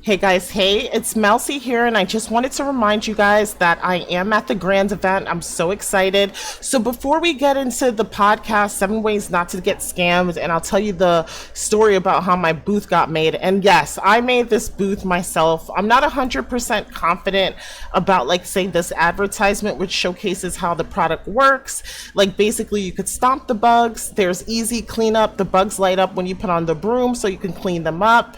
Hey guys, hey, it's Mousy here, and I just wanted to remind you guys that I am at the grand event. I'm so excited. So before we get into the podcast, 7 Ways Not to Get Scammed, and I'll tell you the story about how my booth got made. And yes, I made this booth myself. I'm not 100% confident about, like, say, this advertisement, which showcases how the product works. Like, basically, you could stomp the bugs. There's easy cleanup. The bugs light up when you put on the broom, so you can clean them up.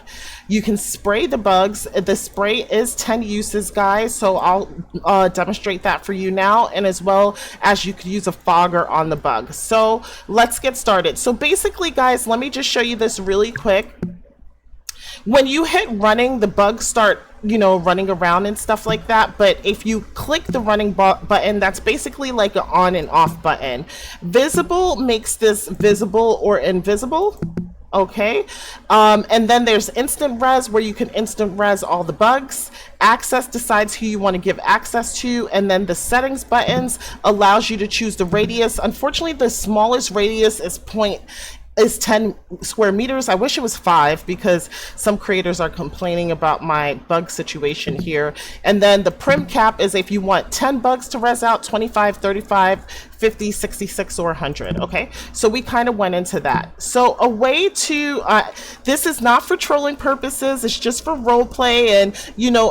You can spray the bugs. The spray is 10 uses, guys, so I'll demonstrate that for you now, and as well as you could use a fogger on the bug. So let's get started. So basically, guys, let me just show you this really quick. When you hit running, the bugs start, running around and stuff like that. But if you click the running button, that's basically like an on and off button. Visible makes this visible or invisible. Okay, and then there's instant res, where you can instant res all the bugs. Access decides who you want to give access to, and then the settings buttons allows you to choose the radius. Unfortunately, the smallest radius is 10 square meters. I wish it was 5, because some creators are complaining about my bug situation here. And then the prim cap is if you want 10 bugs to res out, 25, 35, 50, 66, or 100. Okay, so we kind of went into that. So a way to this is not for trolling purposes, it's just for role play, and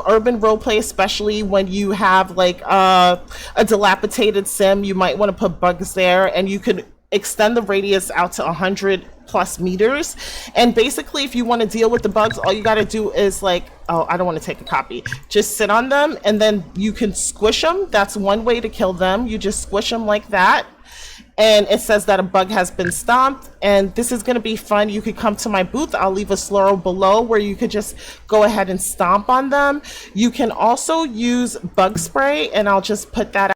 urban role play, especially when you have like a dilapidated sim. You might want to put bugs there, and you could extend the radius out to 100+ meters. And basically, if you want to deal with the bugs, all you got to do is like, oh, I don't want to take a copy, just sit on them, and then you can squish them. That's one way to kill them. You just squish them like that, and it says that a bug has been stomped. And this is going to be fun. You could come to my booth. I'll leave a slurl below where you could just go ahead and stomp on them. You can also use bug spray, and I'll just put that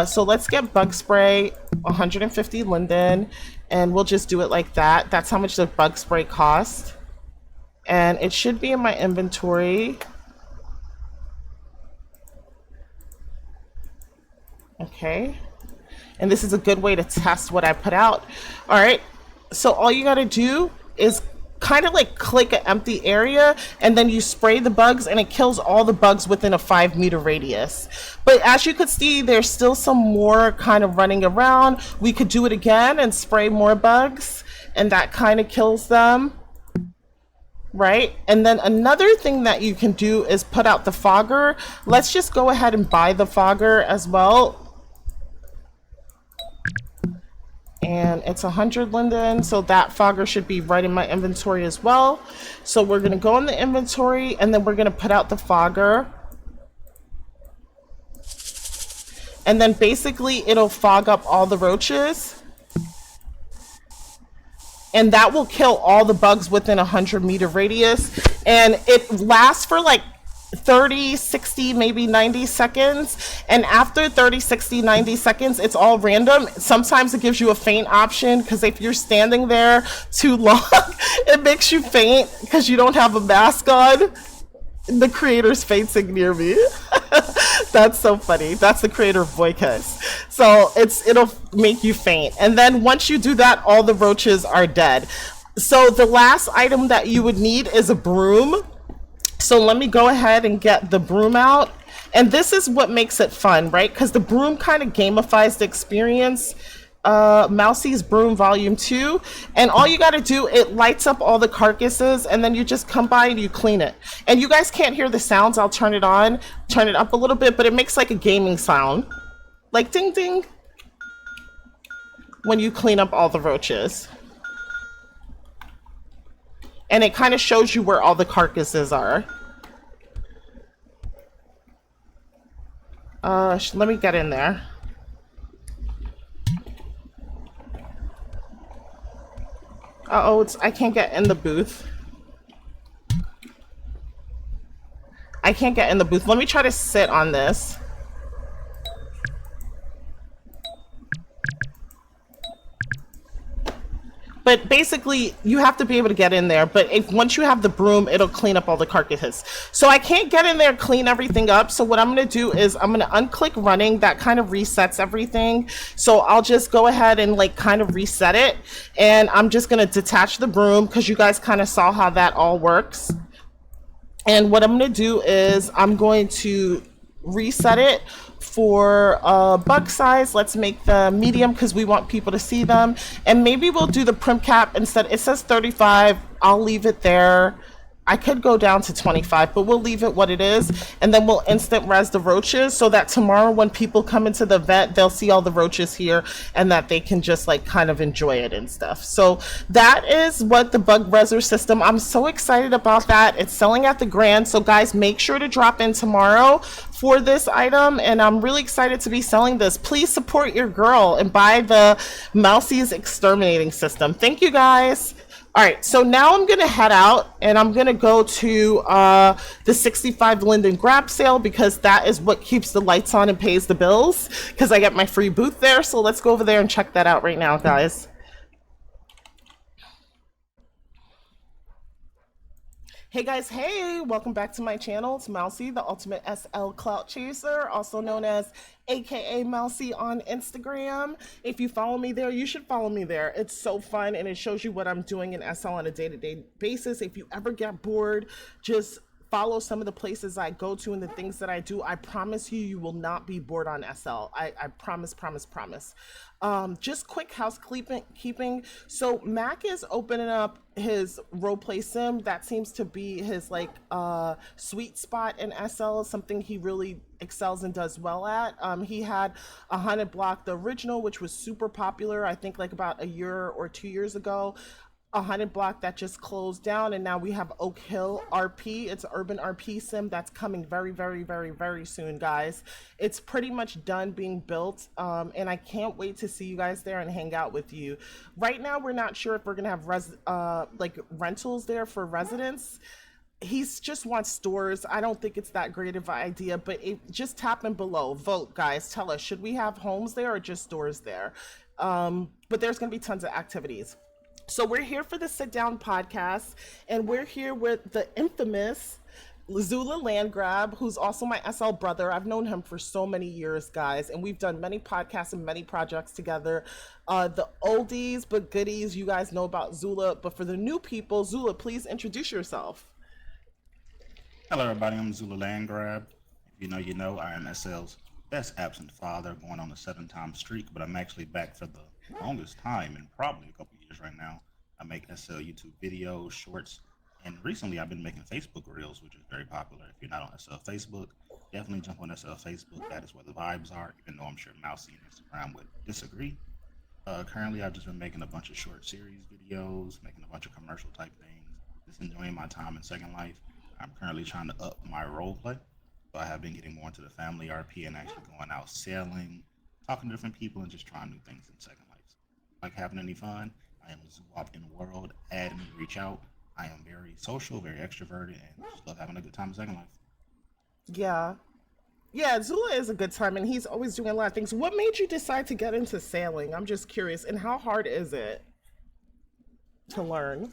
so let's get bug spray, 150 Linden, and we'll just do it like that. That's how much the bug spray cost, and it should be in my inventory. Okay, and this is a good way to test what I put out. All right, so all you got to do is kind of like click an empty area, and then you spray the bugs, and it kills all the bugs within a 5-meter radius. But as you could see, there's still some more kind of running around. We could do it again and spray more bugs, and that kind of kills them, right? And then another thing that you can do is put out the fogger. Let's just go ahead and buy the fogger as well. And it's 100 Linden, so that fogger should be right in my inventory as well. So we're going to go in the inventory, and then we're going to put out the fogger. And then basically it'll fog up all the roaches, and that will kill all the bugs within a 100-meter radius. And it lasts for like 30, 60, maybe 90 seconds. And after 30, 60, 90 seconds, it's all random. Sometimes it gives you a faint option, because if you're standing there too long, it makes you faint because you don't have a mask on. The creator's fainting near me. That's so funny. That's the creator of Voicus. So it'll make you faint. And then once you do that, all the roaches are dead. So the last item that you would need is a broom. So let me go ahead and get the broom out. And this is what makes it fun, right? Because the broom kind of gamifies the experience. Mousy's Broom Volume 2, and all you got to do, it lights up all the carcasses, and then you just come by and you clean it. And you guys can't hear the sounds. I'll turn it up a little bit, but it makes like a gaming sound, like ding ding, when you clean up all the roaches. And it kind of shows you where all the carcasses are. Let me get in there. Uh-oh, I can't get in the booth. I can't get in the booth. Let me try to sit on this. But basically, you have to be able to get in there. But once you have the broom, it'll clean up all the carcasses. So I can't get in there and clean everything up. So what I'm going to do is I'm going to unclick running. That kind of resets everything. So I'll just go ahead and like kind of reset it. And I'm just going to detach the broom because you guys kind of saw how that all works. And what I'm going to do is I'm going to reset it for bug size. Let's make the medium because we want people to see them. And maybe we'll do the prim cap instead. It says 35. I'll leave it there. I could go down to 25, but we'll leave it what it is. And then we'll instant res the roaches so that tomorrow when people come into the event, they'll see all the roaches here and that they can just like kind of enjoy it and stuff. So that is what the bug reser system. I'm so excited about that. It's selling at the Grand. So guys, make sure to drop in tomorrow for this item. And I'm really excited to be selling this. Please support your girl and buy the Mousy's Exterminating system. Thank you guys. All right, so now I'm gonna head out and I'm gonna go to the 65 Linden grab sale because that is what keeps the lights on and pays the bills because I get my free booth there. So let's go over there and check that out right now, guys. Hey guys, hey, welcome back to my channel. It's Mousy, the ultimate SL clout chaser, also known as AKA Mousy on Instagram. If you follow me there, you should follow me there. It's so fun and it shows you what I'm doing in SL on a day-to-day basis. If you ever get bored, just follow some of the places I go to and the things that I do. I promise you, you will not be bored on SL. I promise, promise, promise. Just quick housekeeping. So Mac is opening up his roleplay sim. That seems to be his like sweet spot in SL, something he really excels and does well at. He had a Haunted Block, the original, which was super popular, I think like about a year or 2 years ago. A Haunted Block that just closed down, and now we have Oak Hill RP. It's an urban RP sim that's coming very, very, very, very soon, guys. It's pretty much done being built, and I can't wait to see you guys there and hang out with you. Right now, we're not sure if we're gonna have like rentals there for residents. He's just wants stores. I don't think it's that great of an idea, but just tap in below. Vote, guys. Tell us, should we have homes there or just stores there? But there's gonna be tons of activities. So we're here for the sit down podcast, and we're here with the infamous Zula Landgrab, who's also my SL brother. I've known him for so many years, guys, and we've done many podcasts and many projects together. The oldies but goodies, you guys know about Zula, but for the new people, Zula, please introduce yourself. Hello, everybody. I'm Zula Landgrab. If you know, you know. I am SL's best absent father, going on a 7-time streak, but I'm actually back for the longest time in probably a couple years right now. I make SL YouTube videos, shorts, and recently I've been making Facebook Reels, which is very popular. If you're not on SL Facebook, definitely jump on SL Facebook. That is where the vibes are, even though I'm sure Mousy and Instagram would disagree. Currently, I've just been making a bunch of short series videos, making a bunch of commercial type things, just enjoying my time in Second Life. I'm currently trying to up my role play. So I have been getting more into the family RP and actually going out sailing, talking to different people, and just trying new things in Second Life. So, like having any fun, I am Zoop in the world. Add me, reach out. I am very social, very extroverted, and just love having a good time in Second Life. Yeah. Yeah, Zula is a good time, and he's always doing a lot of things. What made you decide to get into sailing? I'm just curious. And how hard is it to learn?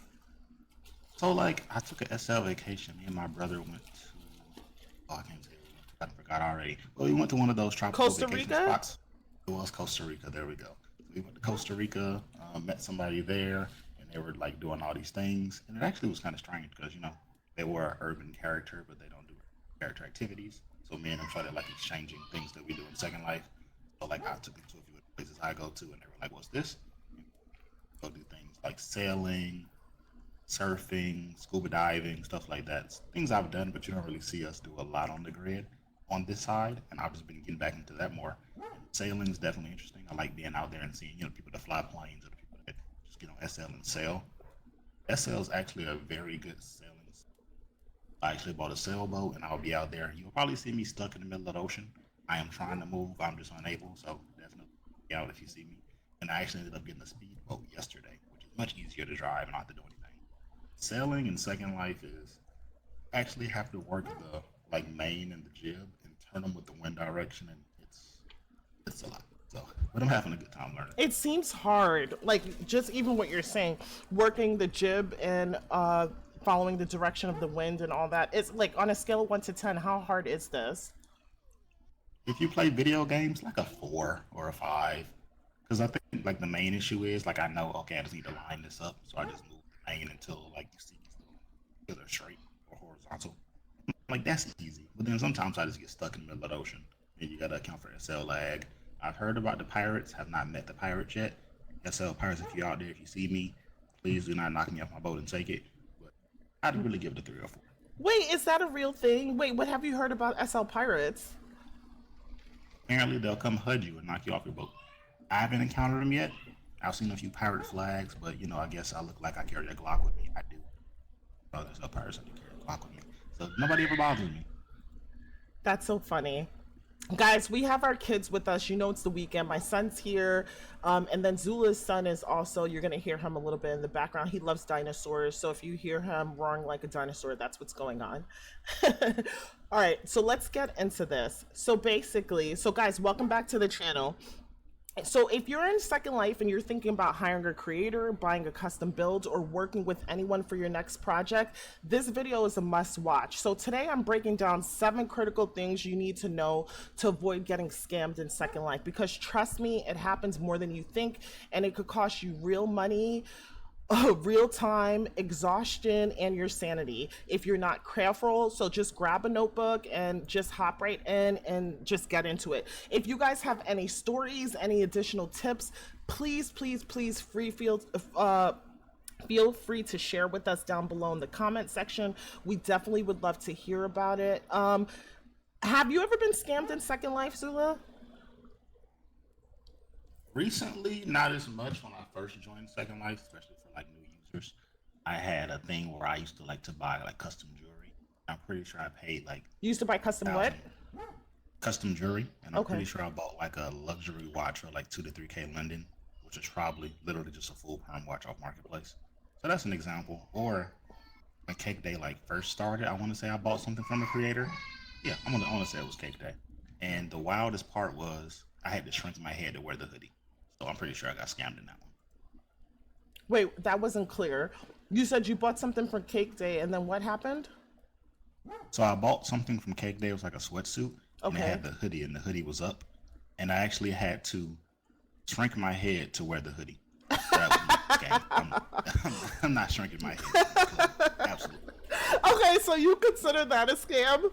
So, like, I took a SL vacation. Me and my brother went to, oh, I can't say we went to, I forgot already. Well, we went to one of those tropical Costa vacation Rica? spots. It was Costa Rica. There we go. We went to Costa Rica, met somebody there, and they were like doing all these things. And it actually was kind of strange because, you know, they were an urban character, but they don't do character activities. So me and them started like exchanging things that we do in Second Life. So like I took them to a few of the places I go to, and they were like, "What's this?" Go do things like sailing, surfing, scuba diving, stuff like that. It's things I've done, but you don't really see us do a lot on the grid on this side. And I've just been getting back into that more. Sailing is definitely interesting. I like being out there and seeing, you know, people that fly planes or the people that just get on SL and sail. SL is actually a very good sailing. I actually bought a sailboat and I'll be out there. You'll probably see me stuck in the middle of the ocean. I am trying to move. I'm just unable. So definitely be out if you see me. And I actually ended up getting a speedboat yesterday, which is much easier to drive and not have to do anything. Sailing in Second Life is actually have to work the like main and the jib and turn them with the wind direction, and it's a lot. So, but I'm having a good time learning. It seems hard. Like, just even what you're saying, working the jib and following the direction of the wind and all that. It's like on a scale of 1 to 10, how hard is this? If you play video games, like a 4 or a 5, because I think like the main issue is like I know okay I just need to line this up, so I just move the main until like you see either straight or horizontal. Like that's easy. But then sometimes I just get stuck in the middle of the ocean, and you gotta account for SL lag. I've heard about the pirates, have not met the pirates yet. SL pirates, if you're out there, if you see me, please do not knock me off my boat and take it. But I'd really give it a 3 or 4. Wait, is that a real thing? Wait, what have you heard about SL Pirates? Apparently, they'll come HUD you and knock you off your boat. I haven't encountered them yet. I've seen a few pirate flags, but I guess I look like I carry a Glock with me. I do. Oh, there's no pirates that do carry a Glock with me, so nobody ever bothers me. That's so funny. Guys, we have our kids with us. You know, it's the weekend. My son's here. And then Zula's son is also, you're going to hear him a little bit in the background. He loves dinosaurs. So if you hear him roaring like a dinosaur, that's what's going on. All right. So let's get into this. So basically, guys, welcome back to the channel. So if you're in Second Life and you're thinking about hiring a creator, buying a custom build, or working with anyone for your next project, this video is a must watch. So today I'm breaking down 7 critical things you need to know to avoid getting scammed in Second Life, because trust me, it happens more than you think, and it could cost you real money, real time, exhaustion, and your sanity if you're not careful. So just grab a notebook and just hop right in and just get into it. If you guys have any stories, any additional tips, please feel free to share with us down below in the comment section. We definitely would love to hear about it. Have you ever been scammed in Second Life, Zula? Recently, not as much. When I first joined Second Life, especially for like new users, I had a thing where I used to like to buy like custom jewelry. I'm pretty sure I paid like You used to buy custom what? custom jewelry, and I'm Okay. pretty sure I bought like a luxury watch for like 2 to 3K Linden, which is probably literally just a full perm watch off marketplace. So that's an example. Or when Cake Day like first started, I want to say I bought something from a creator. Yeah, I want to say it was Cake Day. And the wildest part was I had to shrink my head to wear the hoodie. So I'm pretty sure I got scammed in that one. Wait, that wasn't clear. You said you bought something for Cake Day, and then what happened? So I bought something from Cake Day. It was like a sweatsuit, and it Okay. had the hoodie, and the hoodie was up. And I actually had to shrink my head to wear the hoodie. So that was scam. I'm not shrinking my head. Absolutely. Okay, so you consider that a scam?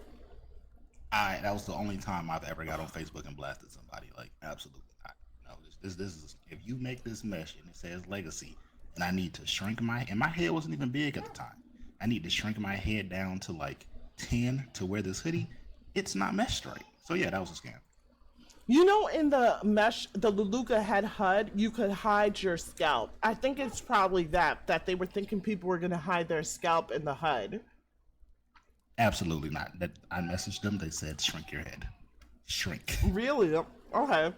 That was the only time I've ever got on Facebook and blasted somebody. Like, absolutely not. No, this is, if you make this mesh and it says legacy, and I need to shrink and my head wasn't even big at the time. I need to shrink my head down to like 10 to wear this hoodie. It's not mesh straight. So yeah, that was a scam. You know, in the mesh, the Luluka head HUD, you could hide your scalp. I think it's probably that they were thinking people were going to hide their scalp in the HUD. Absolutely not. That I messaged them. They said shrink your head. Shrink. Really? Okay.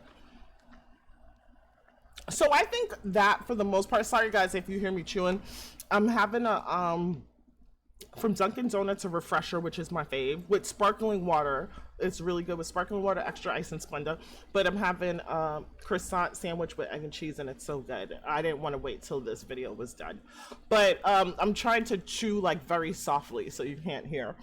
So I think that for the most part, sorry guys if you hear me chewing, I'm having a from Dunkin' Donuts a refresher, which is my fave, with sparkling water. It's really good with sparkling water, extra ice and Splenda. But I'm having a croissant sandwich with egg and cheese, and it's so good. I didn't want to wait till this video was done. But I'm trying to chew like very softly so you can't hear.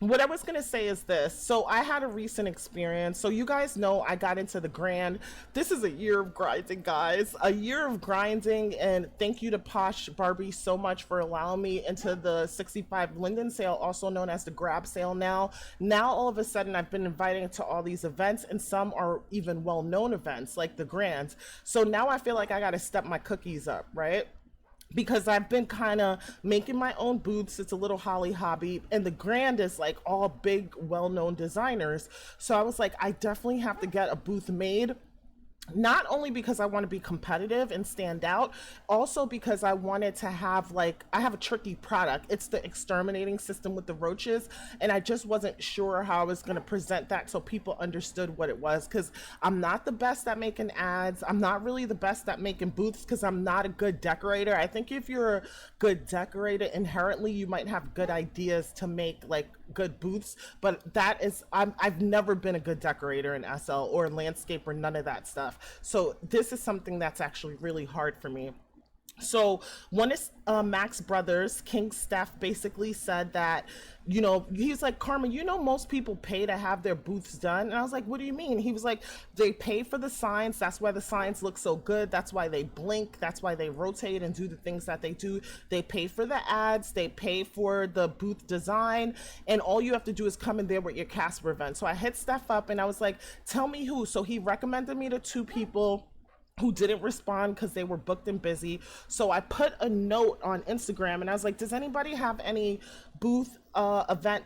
What I was going to say is this. So I had a recent experience. So you guys know I got into the Grand. This is a year of grinding, guys. A year of grinding. And thank you to Posh Barbie so much for allowing me into the 65 Linden sale, also known as the grab sale now. Now, all of a sudden, I've been invited to all these events, and some are even well-known events like the Grands. So now I feel like I got to step my cookies up, right? Because I've been kind of making my own booths. It's a little Holly hobby, and the Grand is like all big, well-known designers. So I was like, I definitely have to get a booth made. Not only because I want to be competitive and stand out, also because I wanted to have I have a tricky product. It's the exterminating system with the roaches, and I just wasn't sure how I was going to present that so people understood what it was, because I'm not the best at making ads. I'm not really the best at making booths because I'm not a good decorator. I think if you're a good decorator inherently, you might have good ideas to make good booths, but I've never been a good decorator in SL or landscape or none of that stuff. So this is something that's actually really hard for me. So one is Max Brothers, King Steph, basically said that, he's like, Carmen, most people pay to have their booths done. And I was like, what do you mean? He was like, they pay for the signs. That's why the signs look so good. That's why they blink. That's why they rotate and do the things that they do. They pay for the ads. They pay for the booth design. And all you have to do is come in there with your Casper event. So I hit Steph up and I was like, tell me who. So he recommended me to 2 people who didn't respond because they were booked and busy. So I put a note on Instagram and I was like, does anybody have any booth event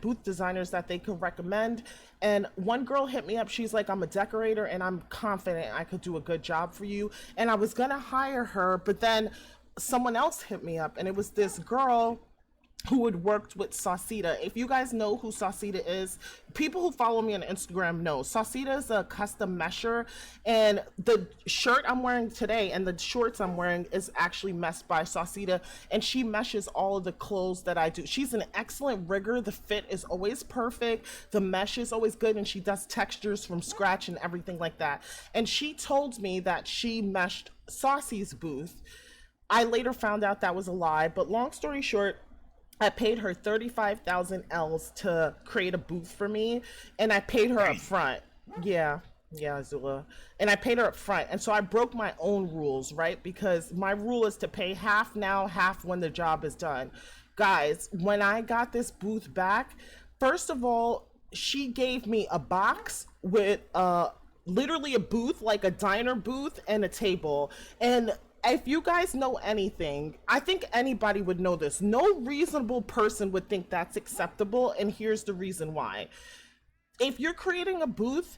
booth designers that they could recommend? And one girl hit me up. She's like, I'm a decorator and I'm confident I could do a good job for you. And I was gonna hire her, but then someone else hit me up and it was this girl who had worked with Saucita. If you guys know who Saucita is, people who follow me on Instagram know. Saucita is a custom mesher, and the shirt I'm wearing today and the shorts I'm wearing is actually messed by Saucita, and she meshes all of the clothes that I do. She's an excellent rigger. The fit is always perfect. The mesh is always good, and she does textures from scratch and everything like that. And she told me that she meshed Saucy's booth. I later found out that was a lie, but long story short, I paid her 35,000 Ls to create a booth for me, and I paid her up front. Yeah, Zula. And I paid her up front. And so I broke my own rules, right? Because my rule is to pay half now, half when the job is done. Guys, when I got this booth back, first of all, she gave me a box with literally a booth, like a diner booth, and a table. And if you guys know anything, I think anybody would know this. No reasonable person would think that's acceptable, and here's the reason why. If you're creating a booth,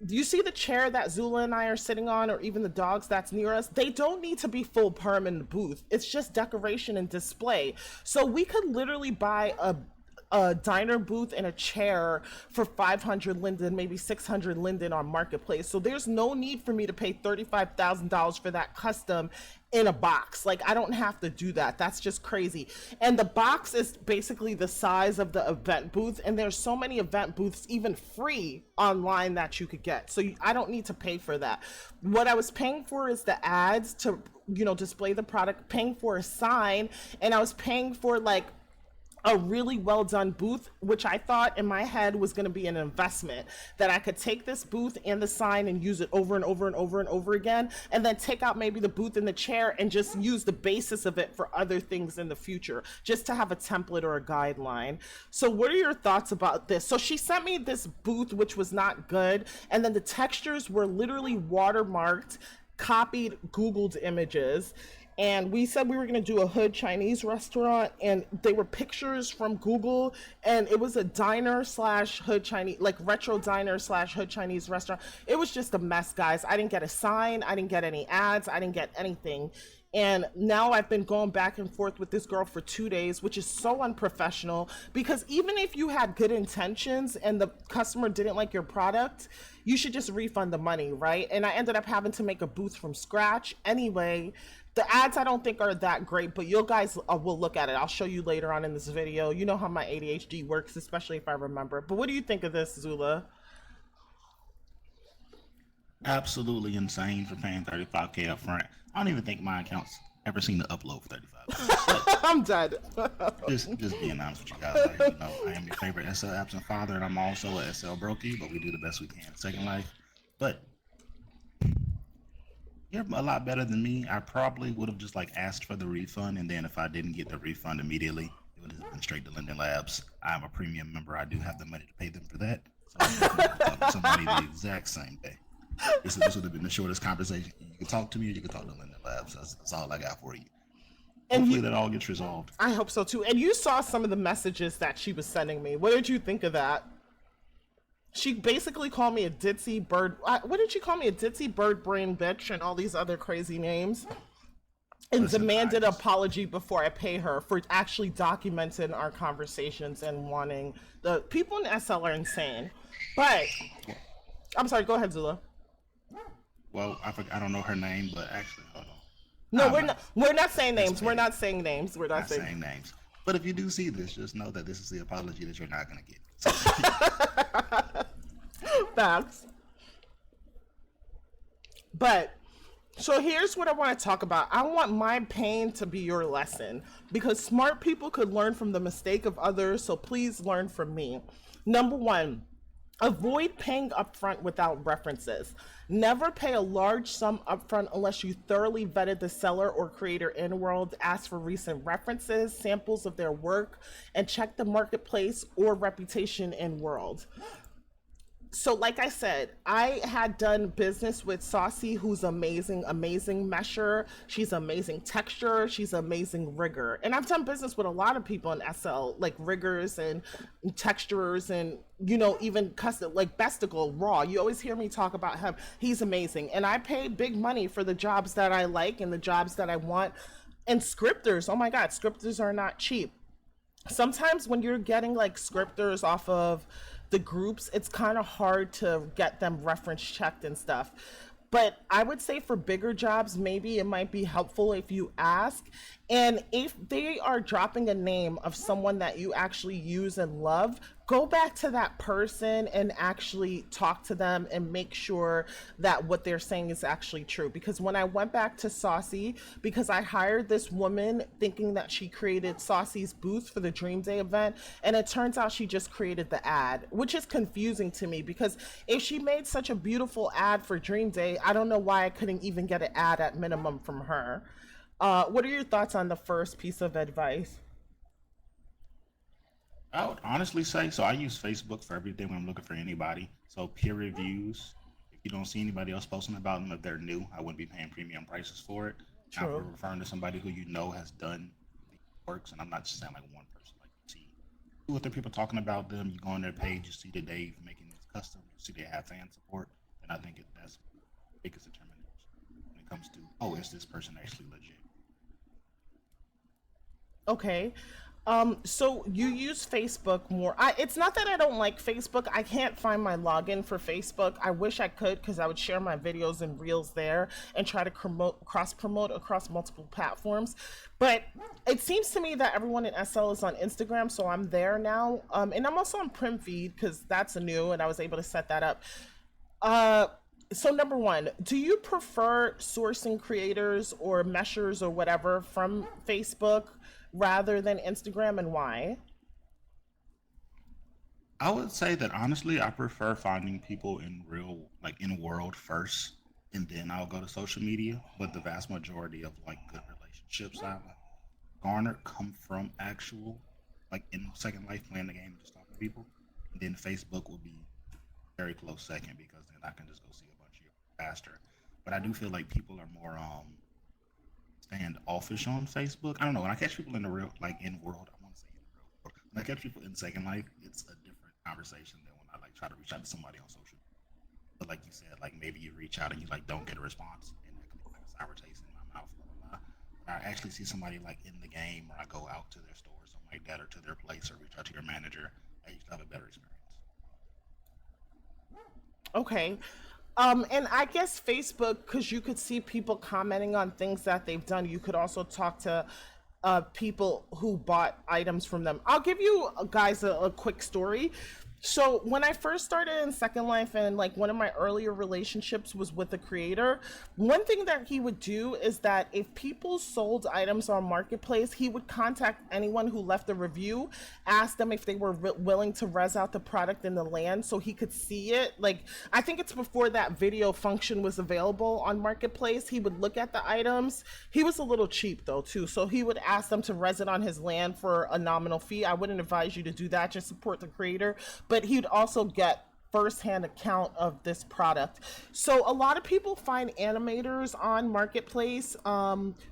you see the chair that Zula and I are sitting on, or even the dogs that's near us, they don't need to be full perm in the booth. It's just decoration and display. So we could literally buy a diner booth and a chair for 500 Linden, maybe 600 Linden on Marketplace. So there's no need for me to pay $35,000 for that custom in a box. Like, I don't have to do that. That's just crazy. And the box is basically the size of the event booth, and there's so many event booths even free online that you could get. So I don't need to pay for that. What I was paying for is the ads to, display the product, paying for a sign, and I was paying for like a really well done booth, which I thought in my head was going to be an investment, that I could take this booth and the sign and use it over and over and over and over again, and then take out maybe the booth and the chair and just use the basis of it for other things in the future, just to have a template or a guideline. So what are your thoughts about this? So she sent me this booth, which was not good, and then the textures were literally watermarked, copied Googled images. And we said we were going to do a hood Chinese restaurant, and they were pictures from Google, and it was a diner slash hood Chinese, like retro diner slash hood Chinese restaurant. It was just a mess, guys. I didn't get a sign. I didn't get any ads. I didn't get anything. And now I've been going back and forth with this girl for 2 days, which is so unprofessional, because even if you had good intentions and the customer didn't like your product, you should just refund the money, right? And I ended up having to make a booth from scratch. Anyway, the ads I don't think are that great, but you guys will look at it. I'll show you later on in this video. You know how my ADHD works, especially if I remember. But what do you think of this, Zula? Absolutely insane for paying $35K up front. I don't even think my account's ever seen the upload for 35. I'm dead. just being honest with you guys. Like, I am your favorite SL absent father, and I'm also a SL brokey, but we do the best we can in Second Life. But you're a lot better than me. I probably would have just asked for the refund, and then if I didn't get the refund immediately, it would have been straight to Linden Labs. I'm a premium member. I do have the money to pay them for that. So I'm talking to somebody the exact same day. This would have been the shortest conversation. You can talk to me, or you can talk to Linden Labs. That's all I got for you. And hopefully that all gets resolved. I hope so too. And you saw some of the messages that she was sending me. What did you think of that? She basically called me a ditzy bird. What did she call me? A ditzy bird brain bitch and all these other crazy names. And demanded an apology before I pay her for actually documenting our conversations and wanting the people in SL are insane. But I'm sorry. Go ahead, Zula. Well, I don't know her name, but actually, hold on. No, we're not saying names. We're not saying names. We're not saying names. But if you do see this, just know that this is the apology that you're not going to get. Facts. But So here's what I want to talk about. I want my pain to be your lesson because smart people could learn from the mistake of others. So please learn from me. Number one, avoid paying upfront without references. Never pay a large sum upfront unless you thoroughly vetted the seller or creator in world, ask for recent references, samples of their work, and check the marketplace or reputation in world. So like I said, I had done business with Saucy, who's amazing mesher. She's amazing texture. She's amazing rigger. And I've done business with a lot of people in SL, like riggers and texturers and, even custom, like Besticle Raw. You always hear me talk about him. He's amazing. And I pay big money for the jobs that I like and the jobs that I want. And scripters, oh my God, scripters are not cheap. Sometimes when you're getting like scripters off of the groups, it's kind of hard to get them reference checked and stuff. But I would say for bigger jobs, maybe it might be helpful if you ask. And if they are dropping a name of someone that you actually use and love, go back to that person and actually talk to them and make sure that what they're saying is actually true. Because when I went back to Saucy, because I hired this woman thinking that she created Saucy's booth for the Dream Day event, and it turns out she just created the ad, which is confusing to me because if she made such a beautiful ad for Dream Day, I don't know why I couldn't even get an ad at minimum from her. What are your thoughts on the first piece of advice? I would honestly say so. I use Facebook for everything when I'm looking for anybody. So peer reviews. If you don't see anybody else posting about them, if they're new, I wouldn't be paying premium prices for it. Now, if we're True. referring to somebody who you know has done the works, and I'm not just saying like one person, like you see two or three people talking about them. You go on their page, you see that they've making this custom, you see they have fan support, and I think that's the biggest determination when it comes to, oh, is this person actually legit? Okay. So you use Facebook more. It's not that I don't like Facebook. I can't find my login for Facebook. I wish I could because I would share my videos and reels there and try to cross promote across multiple platforms. But it seems to me that everyone in SL is on Instagram, so I'm there now. And I'm also on Prim Feed because that's new, and I was able to set that up. So number one, do you prefer sourcing creators or meshers or whatever from Facebook rather than Instagram, and why? I would say that honestly, I prefer finding people in real, like in world first, and then I'll go to social media. But the vast majority of like good relationships I've garnered come from actual, like in Second Life, playing the game and just talking to people. And then Facebook will be very close second because then I can just go see a bunch of you faster. But I do feel like people are more standoffish on Facebook. I don't know. When I catch people in the real, like in world, I want to say in the real world. When I catch people in Second Life, it's a different conversation than when I like try to reach out to somebody on social. But like you said, like maybe you reach out and you like don't get a response, and that can be like a sour taste in my mouth. Blah, blah, blah. When I actually see somebody like in the game, or I go out to their store or something like that, or to their place, or reach out to your manager, I usually have a better experience. Okay. And I guess Facebook, because you could see people commenting on things that they've done. You could also talk to people who bought items from them. I'll give you guys a quick story. So when I first started in Second Life, and like one of my earlier relationships was with the creator, one thing that he would do is that if people sold items on Marketplace, he would contact anyone who left a review, ask them if they were willing to res out the product in the land so he could see it. Like, I think it's before that video function was available on Marketplace. He would look at the items. He was a little cheap though too, so he would ask them to res it on his land for a nominal fee. I wouldn't advise you to do that. Just support the creator. But he'd also get first-hand account of this product. So a lot of people find animators on Marketplace,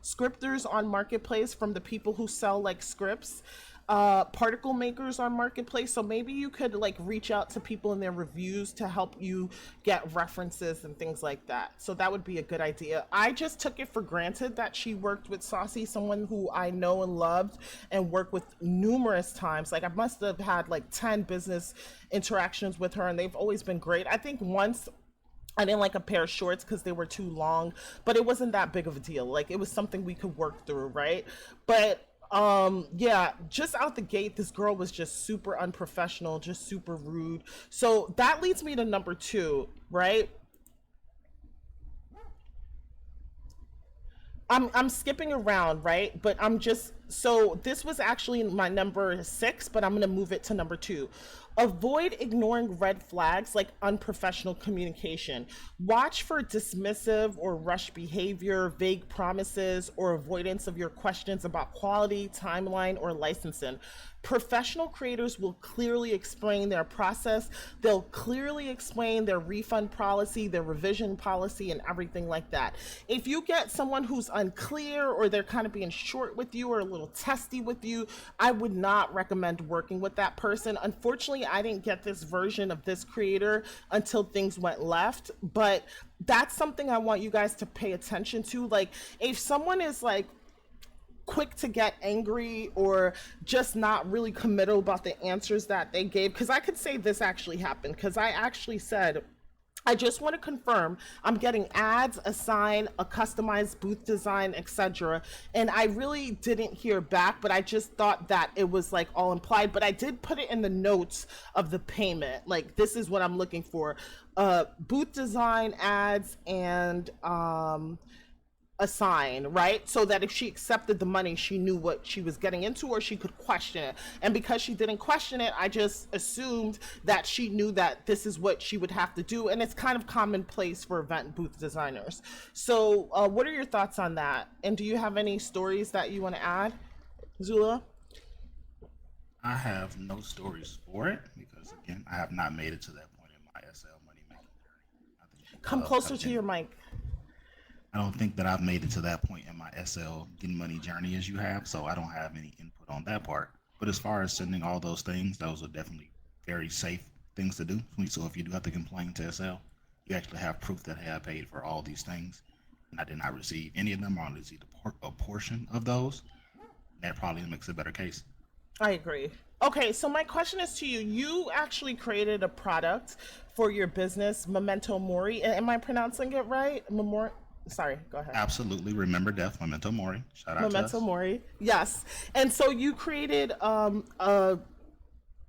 scripters on Marketplace from the people who sell like scripts, particle makers on Marketplace. So maybe you could like reach out to people in their reviews to help you get references and things like that. So that would be a good idea. I just took it for granted that she worked with Saucy, someone who I know and loved and worked with numerous times. Like I must have had like 10 business interactions with her and they've always been great. I think once I didn't like a pair of shorts because they were too long, but it wasn't that big of a deal. Like it was something we could work through, right? But yeah, just out the gate, this girl was just super unprofessional, just super rude. So that leads me to number two, right? I'm skipping around, right? But I'm just so this was actually my number 6, but I'm gonna move it to number 2. Avoid ignoring red flags like unprofessional communication. Watch for dismissive or rushed behavior, vague promises, or avoidance of your questions about quality, timeline, or licensing. Professional creators will clearly explain their process. They'll clearly explain their refund policy, their revision policy, and everything like that. If you get someone who's unclear or they're kind of being short with you or a little testy with you, I would not recommend working with that person. Unfortunately, I didn't get this version of this creator until things went left, but that's something I want you guys to pay attention to. Like, if someone is like quick to get angry or just not really committal about the answers that they gave, because I could say this actually happened, because I actually said, I just want to confirm I'm getting ads, a sign, a customized booth design, etc. And I really didn't hear back, but I just thought that it was like all implied. But I did put it in the notes of the payment. Like, this is what I'm looking for. Booth design, ads, and a sign, right? So that if she accepted the money, she knew what she was getting into, or she could question it. And because she didn't question it, I just assumed that she knew that this is what she would have to do. And it's kind of commonplace for event booth designers. So what are your thoughts on that? And do you have any stories that you want to add, Zula? I have no stories for it because, again, I have not made it to that point in my SL money making journey. I think Come because closer to your mic. I don't think that I've made it to that point in my SL getting money journey as you have, so I don't have any input on that part. But as far as sending all those things, those are definitely very safe things to do. So if you do have to complain to SL, you actually have proof that, hey, I paid for all these things and I did not receive any of them, or I received a portion of those. That probably makes a better case. I agree. Okay, so my question is to you. You actually created a product for your business, Memento Mori. Am I pronouncing it right? Sorry, go ahead. Absolutely. Remember death, memento mori. Shout out to Memento us. Mori. Yes. And so you created a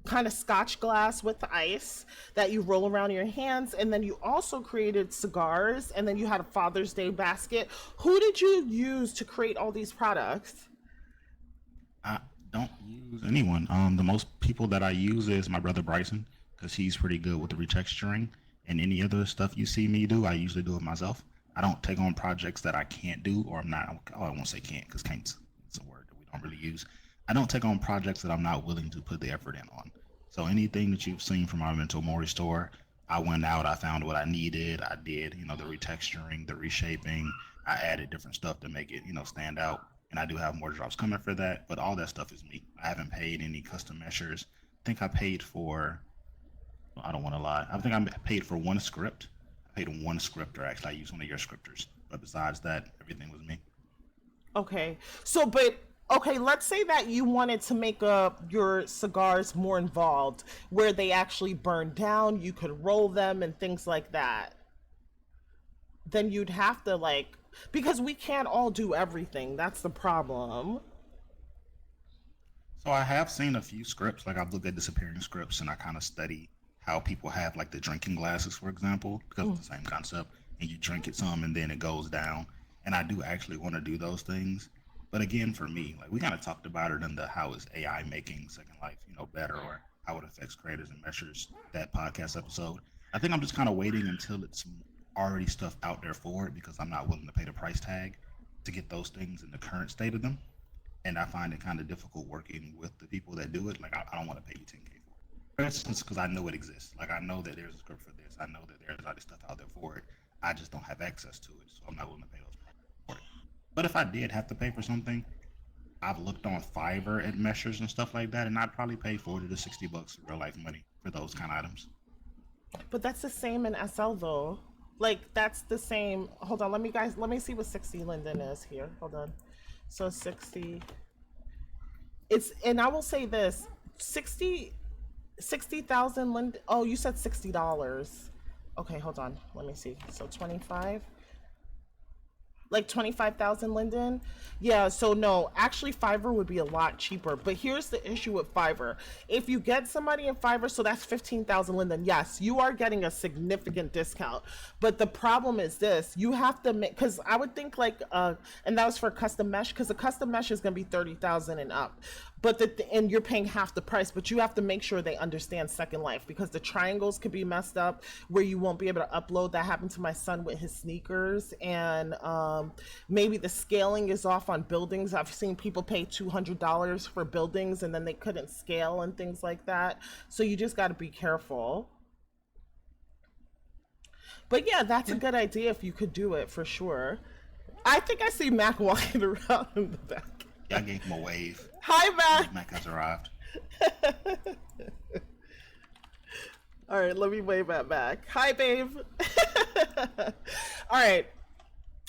kind of scotch glass with ice that you roll around in your hands, and then you also created cigars, and then you had a Father's Day basket. Who did you use to create all these products? I don't use anyone. The most people that I use is my brother Bryson because he's pretty good with the retexturing, and any other stuff you see me do, I usually do it myself. I don't take on projects that I can't do, or I'm not. Oh, I won't say can't because can't's it's a word that we don't really use. I don't take on projects that I'm not willing to put the effort in on. So anything that you've seen from our Mental Mori store, I went out, I found what I needed, I did, the retexturing, the reshaping, I added different stuff to make it, stand out. And I do have more drops coming for that, but all that stuff is me. I haven't paid any custom measures. I think I paid for, I don't want to lie, I think I paid for one script. I paid one scripter, actually. I used one of your scripters. But besides that, everything was me. Okay. So, but okay, let's say that you wanted to make your cigars more involved, where they actually burn down, you could roll them and things like that. Then you'd have to like, because we can't all do everything. That's the problem. So I have seen a few scripts, like I've looked at disappearing scripts and I kind of study how people have like the drinking glasses, for example, because it's the same concept. And you drink it some and then it goes down. And I do actually want to do those things. But again, for me, like we kind of talked about it in the how is AI making Second Life, better, or how it affects creators and measures, that podcast episode. I think I'm just kind of waiting until it's already stuff out there for it because I'm not willing to pay the price tag to get those things in the current state of them. And I find it kind of difficult working with the people that do it. Like I don't want to pay you 10K for it. For instance, because I know it exists. Like I know that there's a script for this. I know that there's all this stuff out there for it. I just don't have access to it, so I'm not willing to pay those prices for it. But if I did have to pay for something, I've looked on Fiverr at measures and stuff like that, and I'd probably pay 40 to $60 real life money for those kind of items. But that's the same in SL though. Like that's the same. Hold on, let me see what 60 Linden is here. Hold on. So 60, it's, and I will say this, 60,000 Linden. Oh, you said $60. Okay, hold on. Let me see. So 25. Like 25,000, Linden? Yeah, so no, actually Fiverr would be a lot cheaper. But here's the issue with Fiverr. If you get somebody in Fiverr, so that's 15,000, Linden. Yes, you are getting a significant discount. But the problem is this, you have to make, because I would think like and that was for custom mesh, because the custom mesh is going to be 30,000 and up. But and you're paying half the price, but you have to make sure they understand Second Life, because the triangles could be messed up where you won't be able to upload. That happened to my son with his sneakers. And maybe the scaling is off on buildings. I've seen people pay $200 for buildings and then they couldn't scale and things like that. So you just got to be careful. But yeah, that's a good idea if you could do it for sure. I think I see Mac walking around in the back. Yeah, I gave him a wave. Hi, Mac. Mac has arrived. All right, let me wave at Mac. Hi, babe. All right.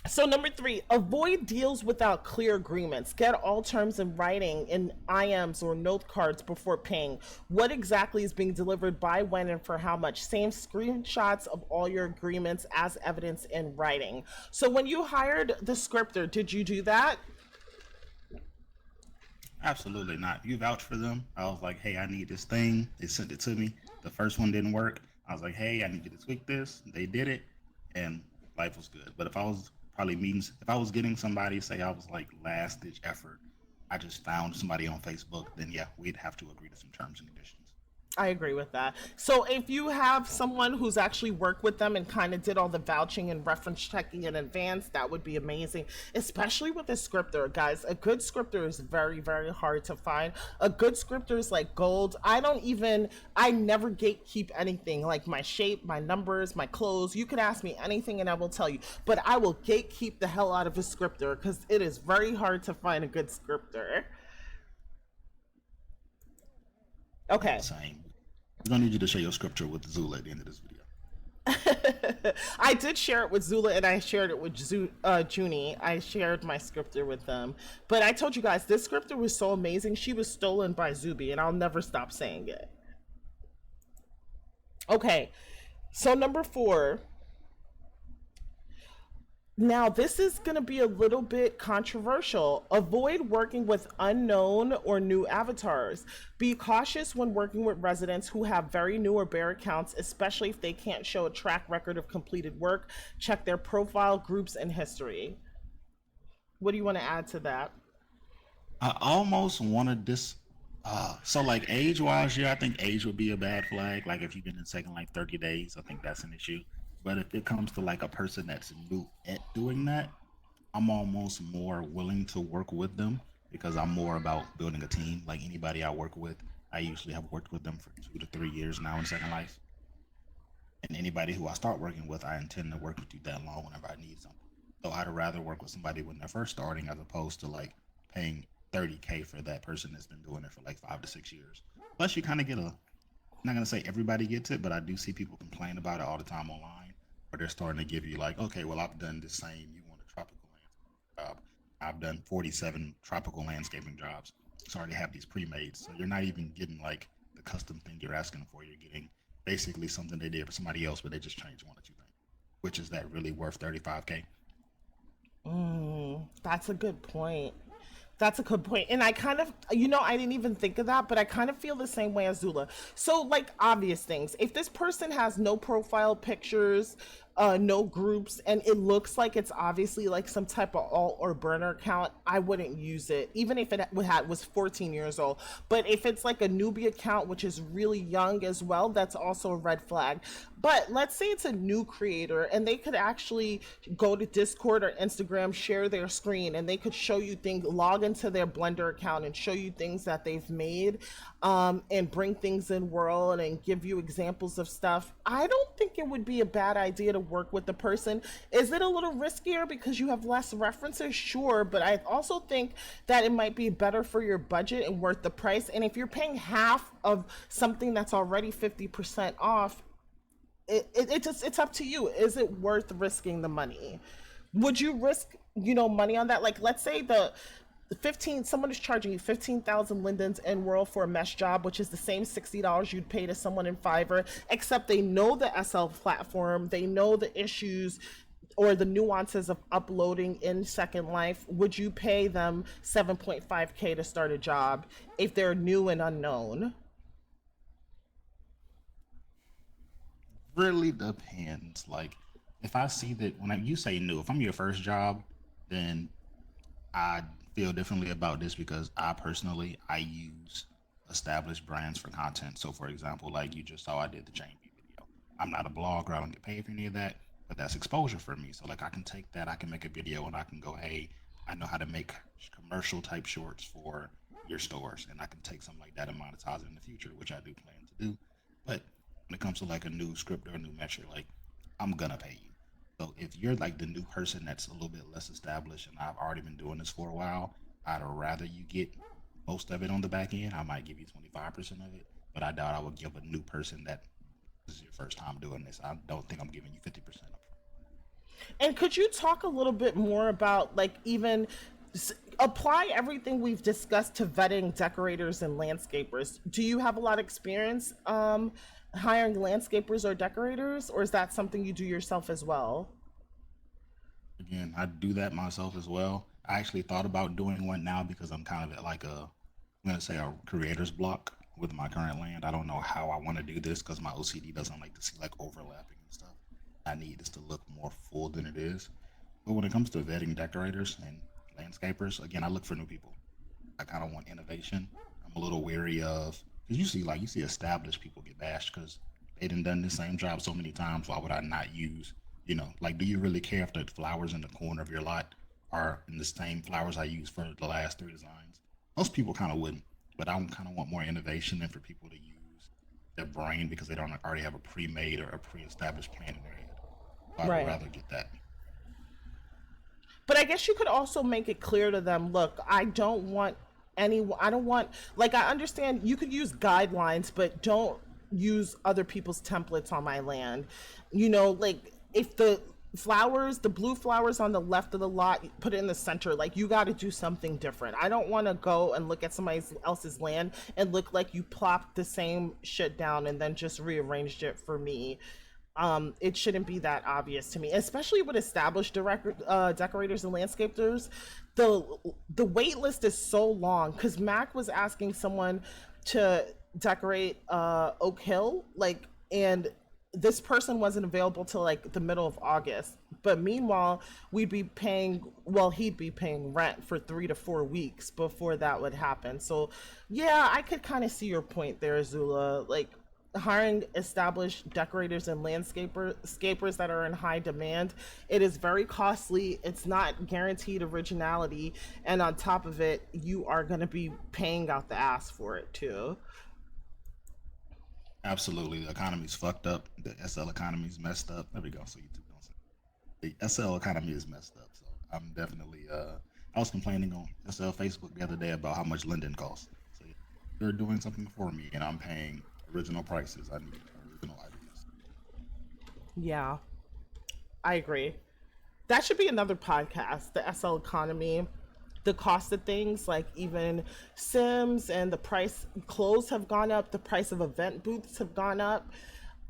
So number 3, avoid deals without clear agreements. Get all terms in writing in IMs or note cards before paying. What exactly is being delivered by when and for how much? Same screenshots of all your agreements as evidence in writing. So when you hired the scripter, did you do that? Absolutely not. You vouch for them. I was like, hey, I need this thing. They sent it to me. The first one didn't work. I was like, hey, I need you to tweak this. They did it, and life was good. But if I was if I was getting somebody, say I was like last ditch effort, I just found somebody on Facebook, then yeah, we'd have to agree to some terms and conditions. I agree with that. So if you have someone who's actually worked with them and kind of did all the vouching and reference checking in advance, that would be amazing, especially with a scripter, guys. A good scripter is very, very hard to find. A good scripter is like gold. I never gatekeep anything, like my shape, my numbers, my clothes. You can ask me anything and I will tell you, but I will gatekeep the hell out of a scripter because it is very hard to find a good scripter. Okay. Same. We're gonna need you to share your scripture with Zula at the end of this video. I did share it with Zula and I shared it with Junie. I shared my scripter with them. But I told you guys, this scripter was so amazing. She was stolen by Zuby and I'll never stop saying it. Okay, so number 4. Now, this is going to be a little bit controversial. Avoid working with unknown or new avatars. Be cautious when working with residents who have very new or bare accounts, especially if they can't show a track record of completed work. Check their profile, groups, and history. What do you want to add to that? I almost wanted this. So like age-wise, yeah, I think age would be a bad flag. Like if you've been in Second Life 30 days, I think that's an issue. But if it comes to like a person that's new at doing that, I'm almost more willing to work with them because I'm more about building a team. Like anybody I work with, I usually have worked with them for 2 to 3 years now in Second Life. And anybody who I start working with, I intend to work with you that long whenever I need something. So I'd rather work with somebody when they're first starting as opposed to like paying $30K for that person that's been doing it for like 5 to 6 years. Plus you kind of get I'm not going to say everybody gets it, but I do see people complain about it all the time online. They're starting to give you like, okay, well, I've done the same. You want a tropical landscaping job. I've done 47 tropical landscaping jobs. So I already have these pre-made. So you're not even getting like the custom thing you're asking for. You're getting basically something they did for somebody else, but they just changed 1 or 2 things. Which is that really worth 35K? That's a good point. That's a good point. And I kind of, I didn't even think of that, but I kind of feel the same way as Zula. So, like, obvious things. If this person has no profile pictures, no groups, and it looks like it's obviously like some type of alt or burner account, I wouldn't use it, even if it was 14 years old. But if it's like a newbie account, which is really young as well, that's also a red flag. But let's say it's a new creator and they could actually go to Discord or Instagram, share their screen, and they could show you things, log into their Blender account and show you things that they've made, and bring things in world and give you examples of stuff. I don't think it would be a bad idea to work with the person. Is it a little riskier because you have less references? Sure, but I also think that it might be better for your budget and worth the price. And if you're paying half of something that's already 50% off, it's up to you. Is it worth risking the money? Would you risk, money on that? Like, let's say someone is charging you 15,000 Lindens in world for a mesh job, which is the same $60 you'd pay to someone in Fiverr, except they know the SL platform, they know the issues, or the nuances of uploading in Second Life, would you pay them 7.5K to start a job if they're new and unknown? Really depends. Like, if I see that you say new, if I'm your first job, then I feel differently about this because I use established brands for content. So, for example, like you just saw, I did the Chain B video. I'm not a blogger, I don't get paid for any of that, but that's exposure for me. So, like, I can take that, I can make a video, and I can go, hey, I know how to make commercial type shorts for your stores, and I can take something like that and monetize it in the future, which I do plan to do. But when it comes to like a new script or a new metric, like I'm gonna pay you. So if you're like the new person that's a little bit less established and I've already been doing this for a while, I'd rather you get most of it on the back end. I might give you 25% of it, but I doubt I would give a new person that this is your first time doing this. I don't think I'm giving you 50% up front. And could you talk a little bit more about, like, even apply everything we've discussed to vetting decorators and landscapers? Do you have a lot of experience hiring landscapers or decorators, or is that something you do yourself as well? Again, I do that myself as well. I actually thought about doing one now because I'm kind of at like I'm gonna say a creator's block with my current land. I don't know how I want to do this because my OCD doesn't like to see like overlapping and stuff. I need this to look more full than it is. But when it comes to vetting decorators and landscapers, again, I look for new people. I kind of want innovation. I'm a little wary of because you see established people get bashed because they done the same job so many times. Why would I not use like do you really care if the flowers in the corner of your lot are in the same flowers I used for the last three designs? Most people kind of wouldn't, but I kind of want more innovation than for people to use their brain because they don't already have a pre-made or a pre-established plan in their head. So I'd Right. rather get that. But I guess you could also make it clear to them, look, I don't want, like, I understand you could use guidelines, but don't use other people's templates on my land. Like, if the blue flowers on the left of the lot, put it in the center. Like, you got to do something different. I don't want to go and look at somebody else's land and look like you plopped the same shit down and then just rearranged it for me. It shouldn't be that obvious to me, especially with established decorators and landscapers. The wait list is so long because Mac was asking someone to decorate Oak Hill, like, and this person wasn't available till like the middle of August. But meanwhile, he'd be paying rent for 3 to 4 weeks before that would happen. So, yeah, I could kind of see your point there, Zula. Like, hiring established decorators and landscapers that are in high demand, it is very costly. It's not guaranteed originality, and on top of it, you are going to be paying out the ass for it too. Absolutely, the economy's fucked up. The SL economy's messed up. There we go. So YouTube don't say the SL economy is messed up. So I'm definitely I was complaining on SL Facebook the other day about how much Linden costs. So yeah, they're doing something for me and I'm paying original prices. I need original items. Yeah, I agree. That should be another podcast, the SL economy, the cost of things, like even Sims, and the price clothes have gone up, the price of event booths have gone up.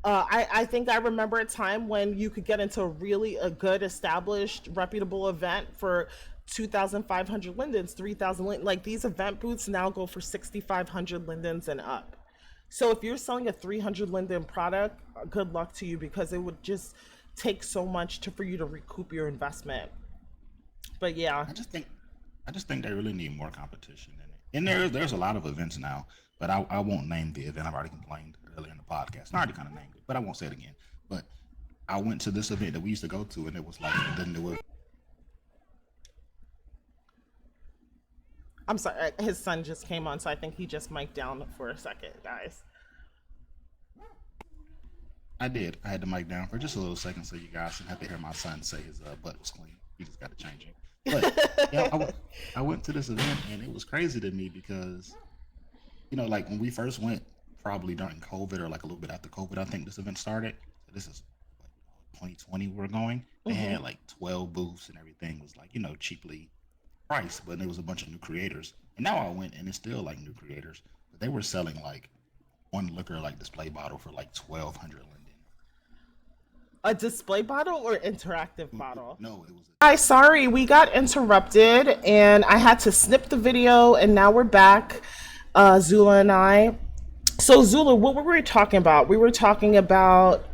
I think I remember a time when you could get into a good established reputable event for 2,500 lindens, 3,000 lindens. Like, these event booths now go for 6,500 lindens and up. So if you're selling a 300 linden product, good luck to you, because it would just take so much for you to recoup your investment. But yeah. I just think I just think they really need more competition in it. And there's a lot of events now, but I won't name the event. I've already complained earlier in the podcast. I already kind of named it, but I won't say it again. But I went to this event that we used to go to, and it was like the new. I'm sorry, his son just came on, so I think he just mic'd down for a second, guys. I did. I had the mic down for just a little second, so you guys didn't have to hear my son say his butt was clean. He just got to changing. But yeah, I went to this event, and it was crazy to me because like when we first went, probably during COVID or like a little bit after COVID, I think this event started. So this is what 2020 we're going. They had like 12 booths and everything was like cheaply priced, but there was a bunch of new creators. And now I went, and it's still like new creators, but they were selling like one liquor like display bottle for like 1,200 Linden. A display bottle or interactive bottle? No, it was. Hi, sorry, we got interrupted and I had to snip the video and now we're back, Zula and I. So, Zula, what were we talking about? We were talking about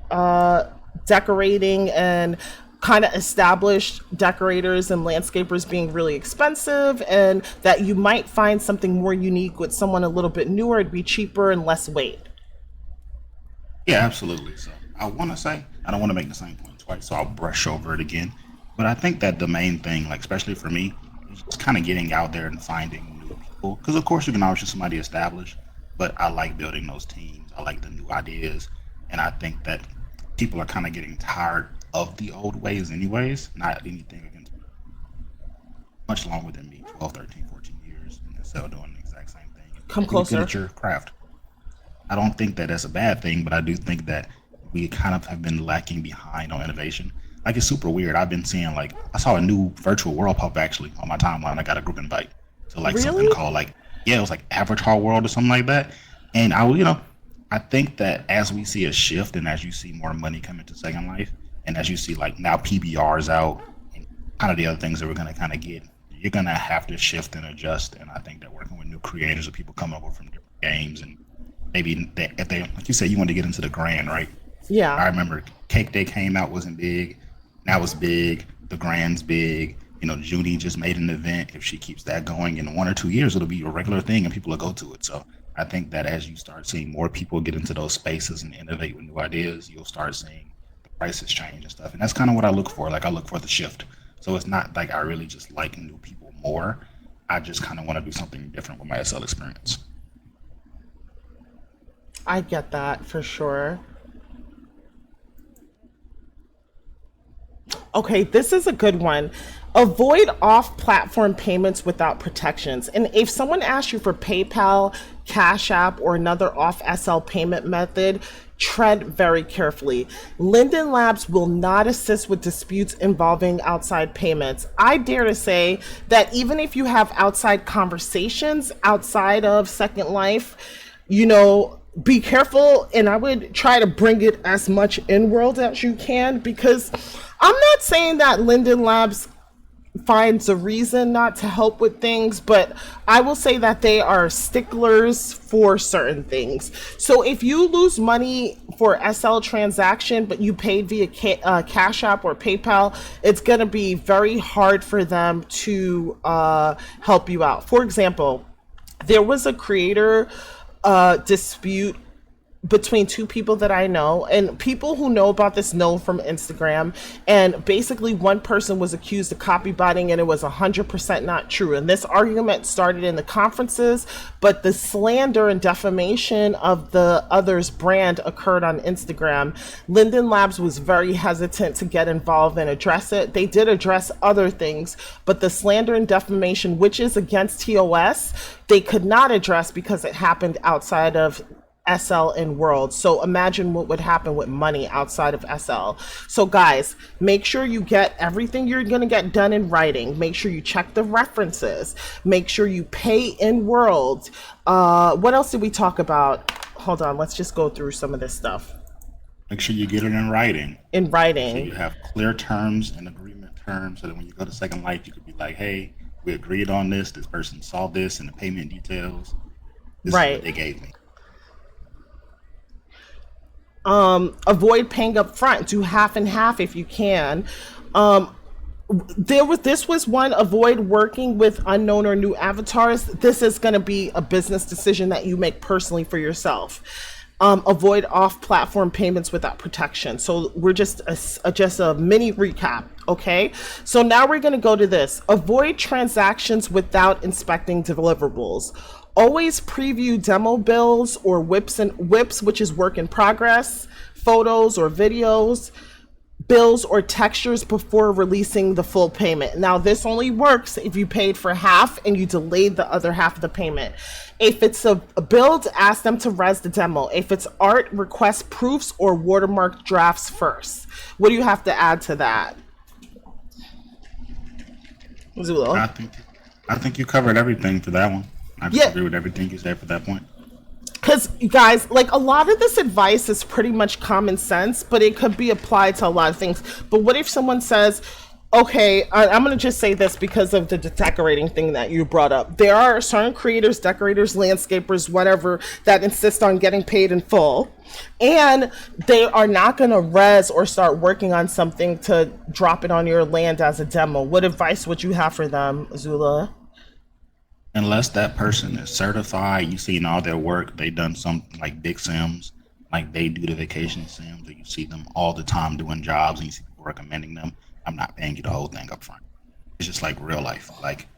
decorating and kind of established decorators and landscapers being really expensive, and that you might find something more unique with someone a little bit newer. It'd be cheaper and less weight. Yeah, absolutely. So I want to say I don't want to make the same point twice, so I'll brush over it again. But I think that the main thing, like especially for me, is just kind of getting out there and finding new people. Because of course you can always just somebody established, but I like building those teams. I like the new ideas, and I think that people are kind of getting tired of the old ways, anyways. Not anything against much longer than me, 12, 13, 14 years, and still doing the exact same thing. Come Really good closer. at your craft. I don't think that that's a bad thing, but I do think that we kind of have been lacking behind on innovation. Like it's super weird. I've been seeing like I saw a new virtual world pop actually on my timeline. I got a group invite to like something Really? called like yeah, it was like Avatar World or something like that. And I think that as we see a shift and as you see more money come into Second Life, and as you see like now PBRs out and kind of the other things that we're gonna kind of get, you're gonna have to shift and adjust. And I think that working with new creators or people coming over from different games and maybe if they like you said you want to get into the grand, right? I Yeah. remember Cake Day came out, wasn't big. Now it's big. The Grand's big. Judy just made an event. If she keeps that going in 1 or 2 years, it'll be a regular thing and people will go to it. So I think that as you start seeing more people get into those spaces and innovate with new ideas, you'll start seeing the prices change and stuff. And that's kind of what I look for. Like I look for the shift. So it's not like I really just like new people more. I just kind of want to do something different with my SL experience. I get that for sure. Okay, this is a good one. Avoid off platform payments without protections. And if someone asks you for PayPal, Cash App, or another off SL payment method, tread very carefully. Linden Labs will not assist with disputes involving outside payments. I dare to say that even if you have outside conversations outside of Second Life, be careful, and I would try to bring it as much in world as you can, because I'm not saying that Linden Labs finds a reason not to help with things, but I will say that they are sticklers for certain things. So if you lose money for SL transaction, but you paid via Cash App or PayPal, it's going to be very hard for them to help you out. For example, there was a creator dispute between two people that I know, and people who know about this know from Instagram. And basically, one person was accused of copybotting, and it was 100% not true. And this argument started in the conferences, but the slander and defamation of the other's brand occurred on Instagram. Linden Labs was very hesitant to get involved and address it. They did address other things, but the slander and defamation, which is against TOS, they could not address because it happened outside of SL and World. So imagine what would happen with money outside of SL. So guys, make sure you get everything you're going to get done in writing. Make sure you check the references. Make sure you pay in World. What else did we talk about? Hold on, let's just go through some of this stuff. Make sure you get it in writing. In So you writing. have clear terms and agreement terms so that when you go to Second Life, you could be like, hey, we agreed on this. This person saw this and the payment details. This is what Right. they gave me. Avoid paying up front. Do half and half if you can. Um, this was one. Avoid working with unknown or new avatars. This is going to be a business decision that you make personally for yourself. Avoid off-platform payments without protection. So we're just a mini recap. Okay, so now we're going to go to this. Avoid transactions without inspecting deliverables. Always preview demo bills or whips, which is work in progress, photos or videos, bills or textures before releasing the full payment. Now, this only works if you paid for half and you delayed the other half of the payment. If it's a build, ask them to res the demo. If it's art, request proofs or watermark drafts first. What do you have to add to that, I Zulo? think I think you covered everything for that one. I just Yeah, agree with everything you said for that point. Because, guys, like a lot of this advice is pretty much common sense, but it could be applied to a lot of things. But what if someone says, okay, I'm going to just say this because of the decorating thing that you brought up. There are certain creators, decorators, landscapers, whatever, that insist on getting paid in full. And they are not going to res or start working on something to drop it on your land as a demo. What advice would you have for them, Zula? Unless that person is certified, you've seen all their work, they done something like big sims, like they do the vacation sims, and you see them all the time doing jobs and you see people recommending them. I'm not paying you the whole thing up front. It's just like real life. Like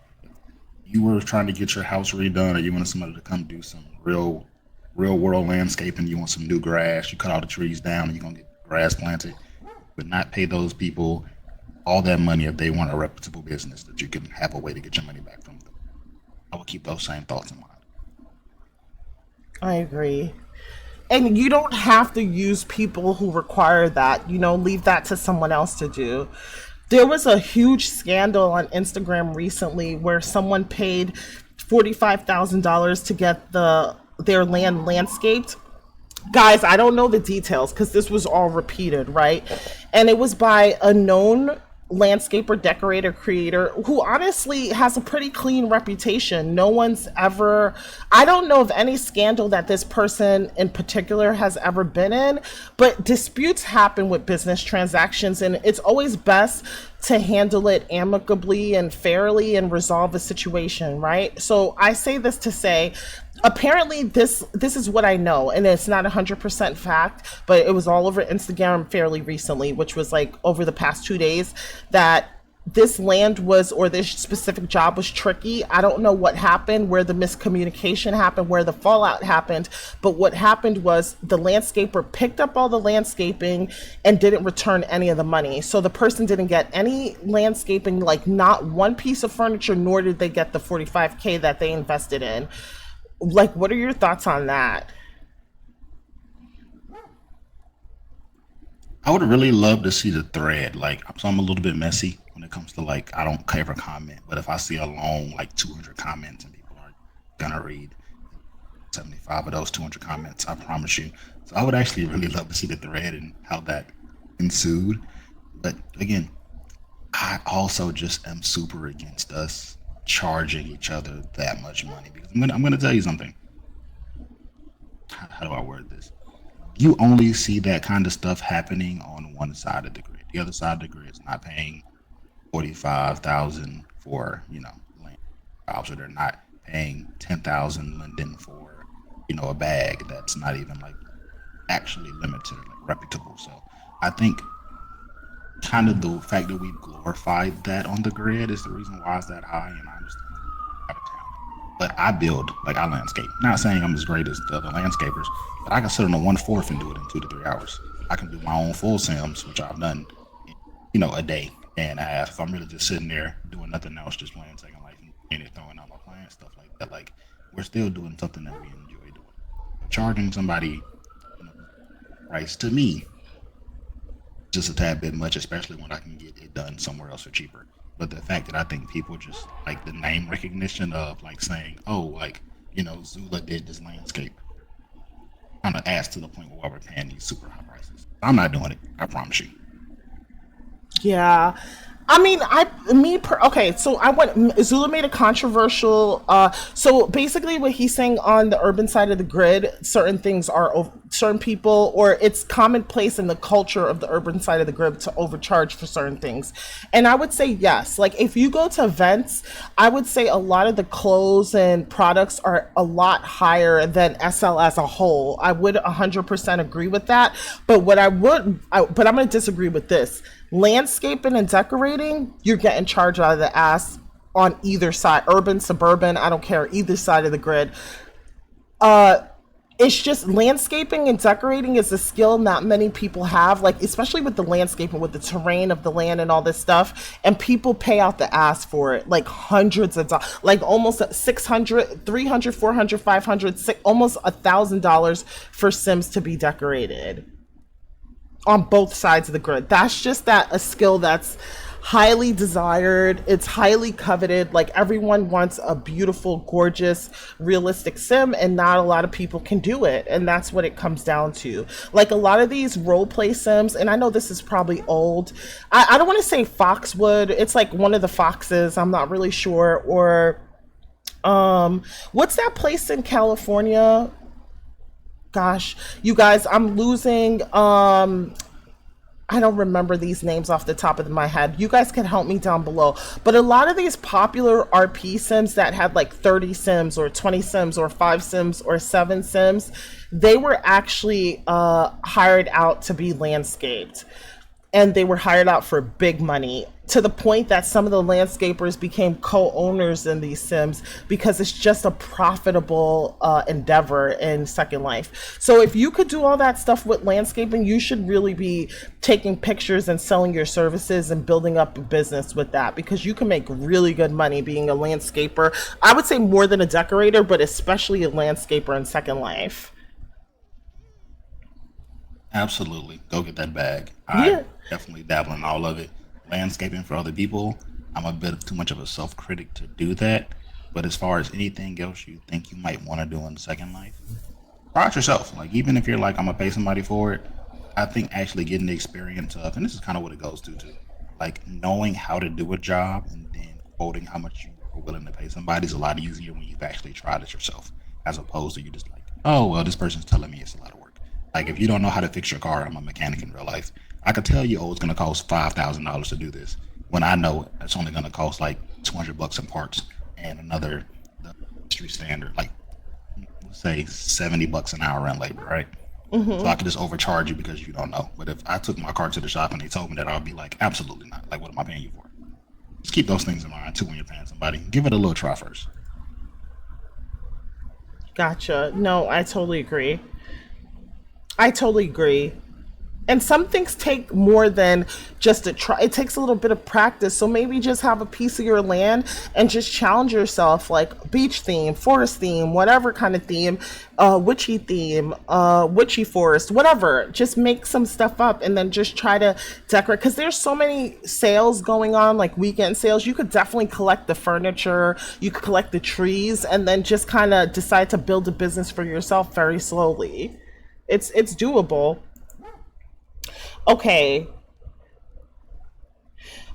you were trying to get your house redone or you wanted somebody to come do some real world landscaping, you want some new grass, you cut all the trees down and you're gonna get grass planted, but not pay those people all that money if they want a reputable business that you can have a way to get your money back from them. I would keep those same thoughts in mind. I agree. And you don't have to use people who require that, leave that to someone else to do. There was a huge scandal on Instagram recently where someone paid $45,000 to get their land landscaped. Guys, I don't know the details because this was all repeated, right? And it was by a known landscaper, decorator, creator who honestly has a pretty clean reputation. No one's ever, I don't know of any scandal that this person in particular has ever been in, but disputes happen with business transactions, and it's always best to handle it amicably and fairly and resolve a situation, right? So I say this to say, apparently this is what I know, and it's not 100% fact, but it was all over Instagram fairly recently, which was like over the past 2 days, that this land was, or this specific job was tricky. I don't know what happened, where the miscommunication happened, where the fallout happened, but what happened was the landscaper picked up all the landscaping and didn't return any of the money. So the person didn't get any landscaping, like not one piece of furniture, nor did they get the 45K that they invested in. Like, what are your thoughts on that? I would really love to see the thread. Like, so I'm a little bit messy when it comes to like, I don't ever comment, but if I see a long, like 200 comments and people are gonna read 75 of those 200 comments, I promise you. So I would actually really love to see the thread and how that ensued. But again, I also just am super against us charging each other that much money because I'm gonna tell you something. How do I word this? You only see that kind of stuff happening on one side of the grid. The other side of the grid is not paying 45,000 for land jobs, or they're not paying 10,000 Linden for a bag that's not even like actually limited or like reputable. So I think kind of the fact that we've glorified that on the grid is the reason why it's that high, and I understand out of town. But I build, like I landscape. Not saying I'm as great as the other landscapers, but I can sit on a 1/4 and do it in 2 to 3 hours. I can do my own full sims, which I've done, a day and a half. If I'm really just sitting there doing nothing else, just playing Second Life and throwing out my plants, stuff like that. Like we're still doing something that we enjoy doing. But charging somebody price to me just a tad bit much, especially when I can get it done somewhere else for cheaper. But the fact that I think people just like the name recognition of like saying, oh, like, Zula did this landscape, kind of adds to the point where we're paying these super high prices. I'm not doing it. I promise you. Yeah. I mean, okay, so Zula made a controversial, so basically what he's saying on the urban side of the grid, certain things are, certain people, or it's commonplace in the culture of the urban side of the grid to overcharge for certain things. And I would say yes, like if you go to events, I would say a lot of the clothes and products are a lot higher than SL as a whole. I would 100% agree with that, but but I'm going to disagree with this. Landscaping and decorating, you're getting charged out of the ass on either side, urban, suburban, I don't care, either side of the grid. It's just landscaping and decorating is a skill not many people have, like especially with the landscaping, with the terrain of the land and all this stuff, and people pay out the ass for it, like hundreds of dollars, like almost 600, 300, 400, 500, almost $1,000 for Sims to be decorated on both sides of the grid. That's just a skill that's highly desired. It's highly coveted. Like everyone wants a beautiful, gorgeous, realistic sim, and not a lot of people can do it. And that's what it comes down to. Like a lot of these role play sims, and I know this is probably old. I don't want to say Foxwood. It's like one of the foxes. I'm not really sure. Or what's that place in California? Gosh, you guys, I'm losing I don't remember these names off the top of my head. You guys can help me down below. But a lot of these popular RP sims that had like 30 sims or 20 sims or 5 sims or 7 sims, they were actually hired out to be landscaped. And they were hired out for big money, to the point that some of the landscapers became co-owners in these sims because it's just a profitable endeavor in Second Life. So if you could do all that stuff with landscaping, you should really be taking pictures and selling your services and building up a business with that, because you can make really good money being a landscaper. I would say more than a decorator, but especially a landscaper in Second Life. Absolutely. Go get that bag. Yeah. I definitely dabble in all of it. Landscaping for other people, I'm a bit too much of a self critic to do that. But as far as anything else you think you might want to do in Second Life, try it yourself. Like, even if you're like, I'm going to pay somebody for it, I think actually getting the experience of, and this is kind of what it goes to, too, like knowing how to do a job and then quoting how much you are willing to pay somebody is a lot easier when you've actually tried it yourself, as opposed to you just like, oh, well, this person's telling me it's a lot of work. Like, if you don't know how to fix your car, I'm a mechanic in real life. I could tell you, oh, it's going to cost $5,000 to do this, when I know it's only going to cost like $200 in parts and another, the industry standard, like, let's say $70 an hour in labor, right? So I could just overcharge you because you don't know. But if I took my car to the shop and they told me that, I'd be like, absolutely not. Like, what am I paying you for? Just keep those things in mind too when you're paying somebody. Give it a little try first. Gotcha. No, I totally agree. I totally agree. And some things take more than just a try. It takes a little bit of practice. So maybe just have a piece of your land and just challenge yourself, like beach theme, forest theme, whatever kind of theme, witchy forest, whatever. Just make some stuff up and then just try to decorate. Because there's so many sales going on, like weekend sales. You could definitely collect the furniture, you could collect the trees, and then just kind of decide to build a business for yourself very slowly. It's doable. Okay.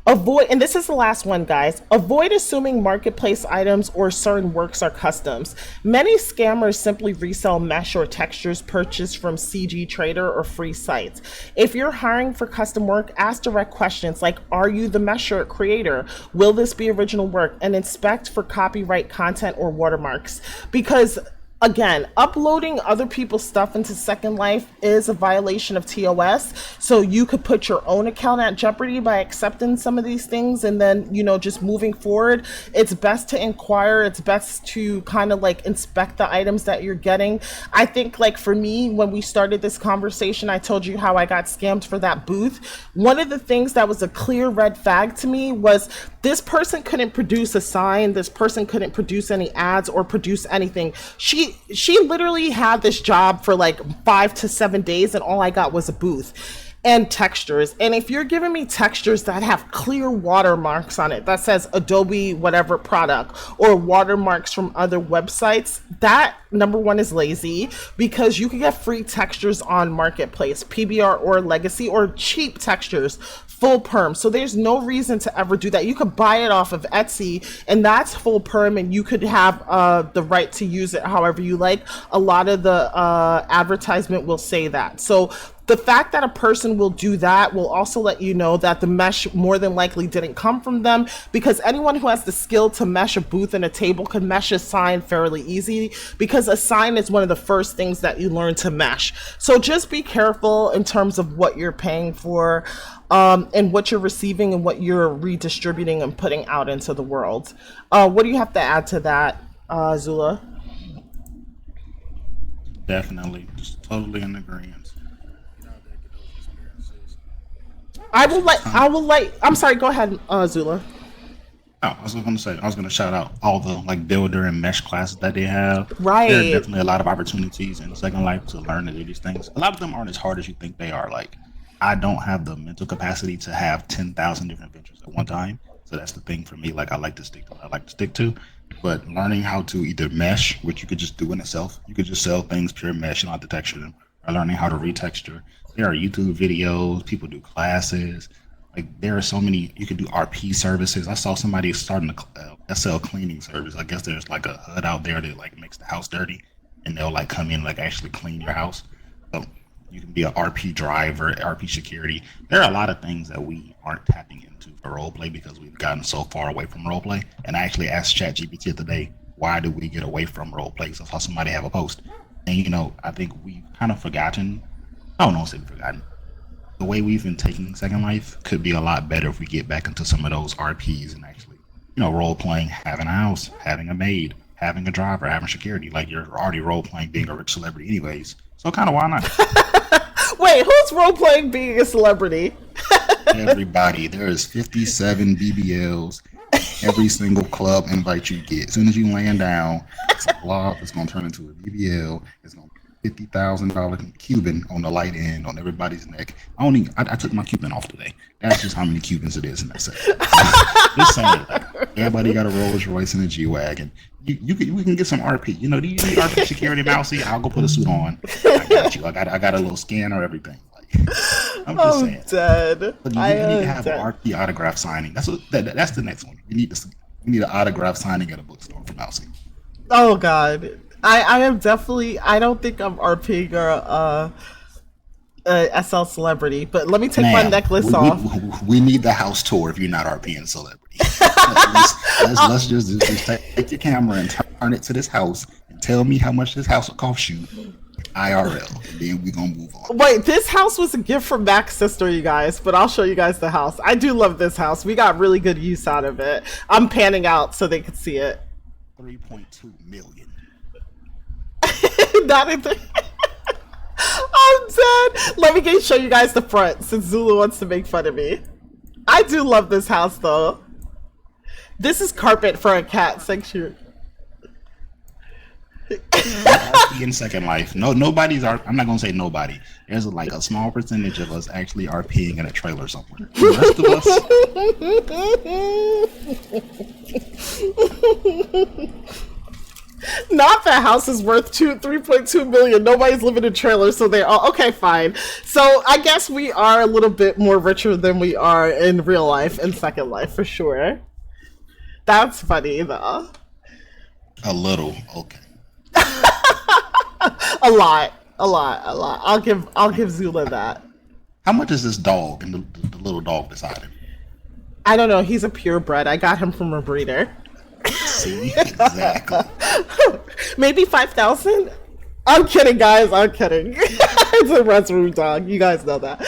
Avoid, and this is the last one, guys. Avoid assuming marketplace items or certain works are customs. Many scammers simply resell mesh or textures purchased from CG Trader or free sites. If you're hiring for custom work, ask direct questions like, are you the mesh or creator? Will this be original work? And inspect for copyright content or watermarks. Because again, uploading other people's stuff into Second Life is a violation of TOS. So you could put your own account at jeopardy by accepting some of these things. And then, just moving forward, it's best to inquire. It's best to kind of like inspect the items that you're getting. I think, like, for me, when we started this conversation, I told you how I got scammed for that booth. One of the things that was a clear red flag to me was this person couldn't produce a sign. This person couldn't produce any ads or produce anything. She literally had this job for like 5 to 7 days, and all I got was a booth and textures. And if you're giving me textures that have clear watermarks on it that says Adobe whatever product, or watermarks from other websites, that, number one, is lazy, because you can get free textures on Marketplace, PBR or Legacy, or cheap textures, full perm. So there's no reason to ever do that. You could buy it off of Etsy, and that's full perm, and you could have the right to use it however you like. A lot of the advertisement will say that. So the fact that a person will do that will also let you know that the mesh more than likely didn't come from them, because anyone who has the skill to mesh a booth and a table could mesh a sign fairly easy, because a sign is one of the first things that you learn to mesh. So just be careful in terms of what you're paying for, and what you're receiving and what you're redistributing and putting out into the world. What do you have to add to that, Zula? Definitely, just totally in agreement. Get out there, get those experiences. I'm sorry, go ahead, Zula. Oh, I was going to say, I was going to shout out all the like builder and mesh classes that they have. Right. There are definitely a lot of opportunities in Second Life to learn to do these things. A lot of them aren't as hard as you think they are. Like, I don't have the mental capacity to have 10,000 different ventures at one time. So that's the thing for me. Like I like to stick to what I like to stick to. But learning how to either mesh, which you could just do in itself, you could just sell things pure mesh, you don't have to texture them, or learning how to retexture. There are YouTube videos, people do classes. Like there are so many, you can do RP services. I saw somebody starting a SL cleaning service. I guess there's like a HUD out there that like makes the house dirty, and they'll like come in like actually clean your house. So you can be an RP driver, RP security. There are a lot of things that we aren't tapping into for roleplay because we've gotten so far away from roleplay. And I actually asked ChatGPT today, why did we get away from roleplay? So I saw somebody have a post. And I think we've kind of forgotten. I don't know if we've forgotten. The way we've been taking Second Life could be a lot better if we get back into some of those RPs and actually, role playing, having a house, having a maid, having a driver, having security. Like you're already role playing being a rich celebrity anyways. So kind of why not? Wait, who's role playing being a celebrity? Everybody. There is 57 BBLs. Every single club invite you get. As soon as you land down, it's a blob. It's going to turn into a BBL. It's going to be $50,000 Cuban on the light end on everybody's neck. I took my Cuban off today. That's just how many Cubans it is in that set. Just saying, like, everybody got a Rolls Royce and a G-Wagon. We can get some RP. Do you need RP security, Mousy? I'll go put a suit on. I got you. I got a little scanner, everything. I'm just saying. Dead. But you need to have an RP autograph signing. That's the next one. We need an autograph signing at a bookstore for Mousy. Oh God, I am definitely. I don't think I'm RPing or a SL celebrity. But let me take my necklace off. We need the house tour if you're not RPing celebrity. let's just take your camera and turn it to this house and tell me how much this house will cost you. IRL, and then we're gonna move on. Wait, this house was a gift from Mac's sister, you guys, but I'll show you guys the house. I do love this house. We got really good use out of it. I'm panning out so they can see it. 3.2 million. Not even. I'm dead. Let me show you guys the front since Zulu wants to make fun of me. I do love this house though. This is carpet for a cat sanctuary. In Second Life, nobody's. I'm not gonna say nobody. There's like a small percentage of us actually RPing in a trailer somewhere. The rest of us. Not that house is worth 3.2 million. Nobody's living in trailers, so they're all okay. Fine. So I guess we are a little bit more richer than we are in real life in Second Life for sure. That's funny though. A little, okay. A lot. I'll give Zula that. How much is this dog and the little dog beside him? I don't know. He's a purebred. I got him from a breeder. See, exactly. Maybe 5,000. I'm kidding, guys. I'm kidding. It's a restroom dog. You guys know that.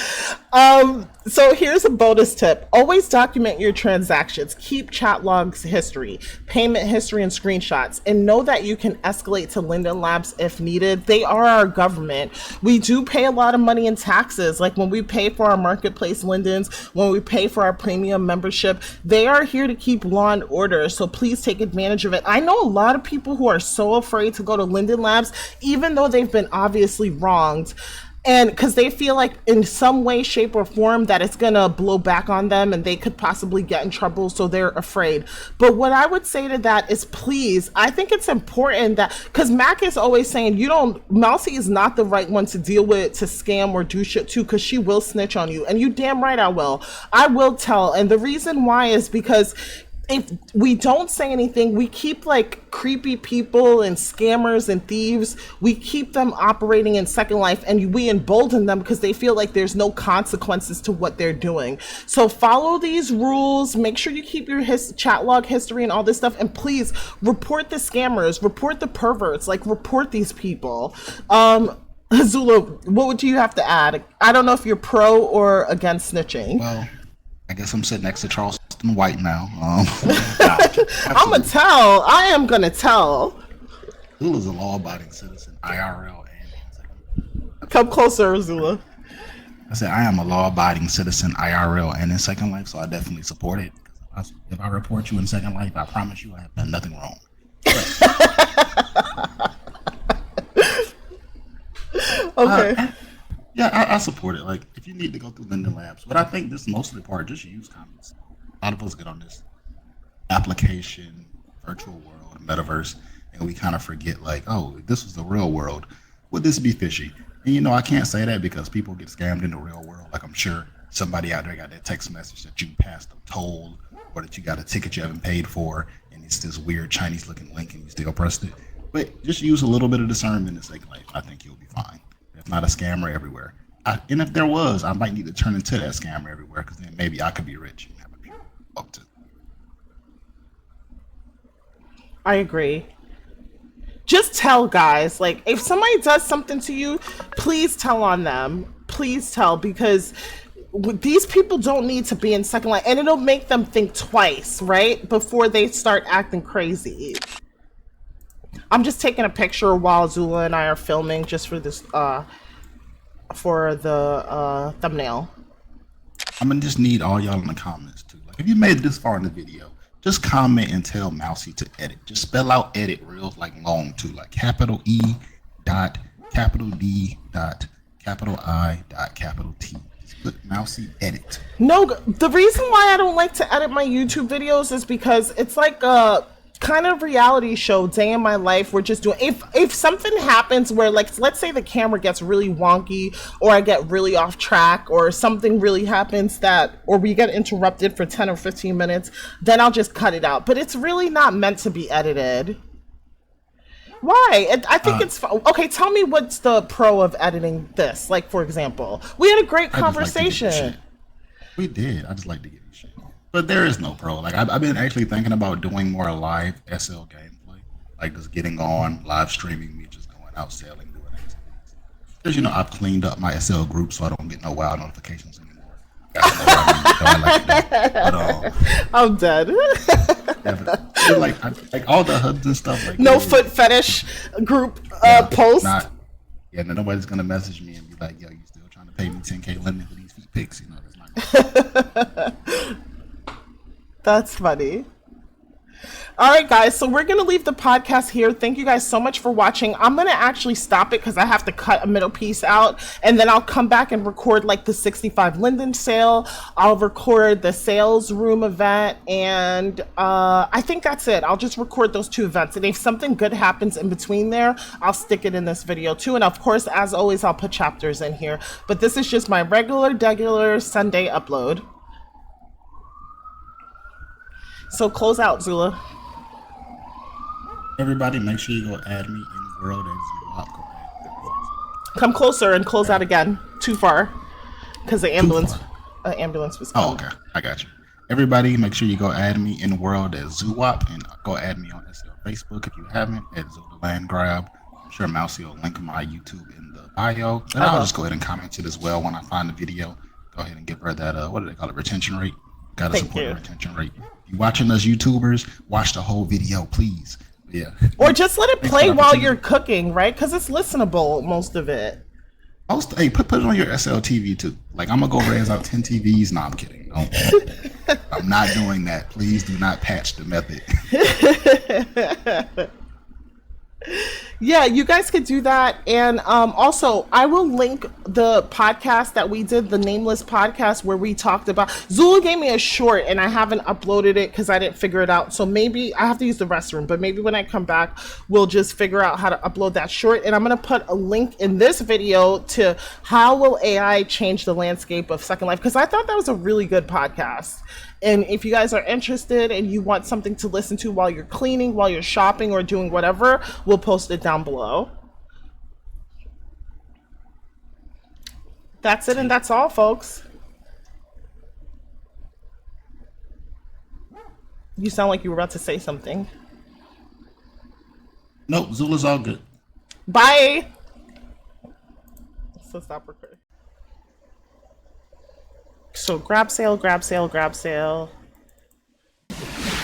So here's a bonus tip. Always document your transactions. Keep chat logs history, payment history, and screenshots. And know that you can escalate to Linden Labs if needed. They are our government. We do pay a lot of money in taxes. Like when we pay for our marketplace Lindens, when we pay for our premium membership, they are here to keep law and order. So please take advantage of it. I know a lot of people who are so afraid to go to Linden Labs, even though they've been obviously wronged. And because they feel like in some way, shape, or form that it's going to blow back on them and they could possibly get in trouble, so they're afraid. But what I would say to that is, please, I think it's important that, because Mac is always saying, Mousy is not the right one to deal with, to scam or do shit to, because she will snitch on you. And you damn right I will. I will tell. And the reason why is because if we don't say anything, we keep like creepy people and scammers and thieves, we keep them operating in Second Life, and we embolden them because they feel like there's no consequences to what they're doing. So follow these rules, make sure you keep your chat log history and all this stuff, and please report the scammers, report the perverts, like report these people. Zula, what would you have to add? I don't know if you're pro or against snitching. Well, I guess I'm sitting next to Charleston White now. I'm gonna tell. I am gonna tell. Zula's a law-abiding citizen, IRL and come closer, Zula. I said I am a law-abiding citizen, IRL and in Second Life, so I definitely support it. If I report you in Second Life, I promise you I have done nothing wrong. Okay. Yeah, I support it. Like, if you need to go through Linden Labs, but I think this mostly part just use comments. A lot of us get on this application, virtual world, metaverse, and we kind of forget, like, oh, if this was the real world, would this be fishy? And I can't say that because people get scammed in the real world. Like, I'm sure somebody out there got that text message that you passed them toll, or that you got a ticket you haven't paid for, and it's this weird Chinese looking link and you still pressed it. But just use a little bit of discernment and say, like, I think you'll be fine. If not a scammer everywhere. And if there was, I might need to turn into that scammer everywhere, because then maybe I could be rich and have a people up to. I agree. Just tell, guys, like, if somebody does something to you, please tell on them. Please tell, because these people don't need to be in second line, and it'll make them think twice, right, before they start acting crazy. I'm just taking a picture while Zula and I are filming, just for this for the thumbnail. I'm gonna just need all y'all in the comments too. Like, if you made it this far in the video, just comment and tell Mousy to edit. Just spell out edit real, like, long too, like capital E dot capital D dot capital I dot capital T. Just put Mousy edit. No, the reason why I don't like to edit my YouTube videos is because it's like a kind of reality show, day in my life. We're just doing, if something happens where, like, let's say the camera gets really wonky, or I get really off track, or something really happens or we get interrupted for 10 or 15 minutes, then I'll just cut it out. But it's really not meant to be edited. Why? I think it's okay. Tell me, what's the pro of editing this? Like, for example, we had a great conversation. We did. I just like to get this shit. But there is no pro. Like, I've been actually thinking about doing more live SL gameplay, like just getting on live streaming, me just going out selling, doing activities. Because I've cleaned up my SL group, so I don't get no wild notifications anymore. I'm dead. Yeah, like all the HUDs and stuff. Like, no foot fetish group post. Nobody's gonna message me and be like, "Yo, you still trying to pay me 10K Linden for these feet pics?" That's not. That's funny. All right, guys, so we're going to leave the podcast here. Thank you guys so much for watching. I'm going to actually stop it because I have to cut a middle piece out, and then I'll come back and record, like, the 65 Linden sale. I'll record the sales room event, and I think that's it. I'll just record those 2 events, and if something good happens in between there, I'll stick it in this video too. And of course, as always, I'll put chapters in here. But this is just my regular Sunday upload. So close out, Zula. Everybody, make sure you go add me in world as you Come closer and close out again. Too far, because the ambulance was coming. Oh, okay. I got you. Everybody, make sure you go add me in world as Zoop, and go add me on Facebook if you haven't, at Zula Land Grab. I'm sure Mousy will link my YouTube in the bio, and I'll just go ahead and comment it as well when I find the video. Go ahead and give her that what do they call it, retention rate. Gotta support the retention rate. If you're watching us YouTubers, watch the whole video, please. Yeah. Or just let it play while you're cooking, right? Because it's listenable, most of it. Hey, put it on your SLTV too. Like, I'm gonna go raise out 10 TVs. No, I'm kidding. I'm not doing that. Please do not patch the method. Yeah, you guys could do that. And also, I will link the podcast that we did, the Nameless podcast, where we talked about... Zula gave me a short, and I haven't uploaded it because I didn't figure it out. So maybe I have to use the restroom, but maybe when I come back, we'll just figure out how to upload that short. And I'm going to put a link in this video to how will AI change the landscape of Second Life, because I thought that was a really good podcast. And if you guys are interested and you want something to listen to while you're cleaning, while you're shopping, or doing whatever, we'll post it down below. That's it, and that's all, folks. You sound like you were about to say something. Nope, Zula's all good. Bye. So stop recording. So grab sale, grab sale, grab sale.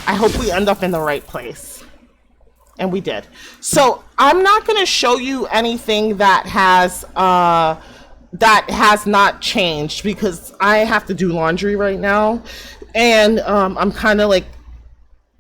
I hope we end up in the right place. And we did. So I'm not going to show you anything that has not changed, because I have to do laundry right now. And I'm kind of like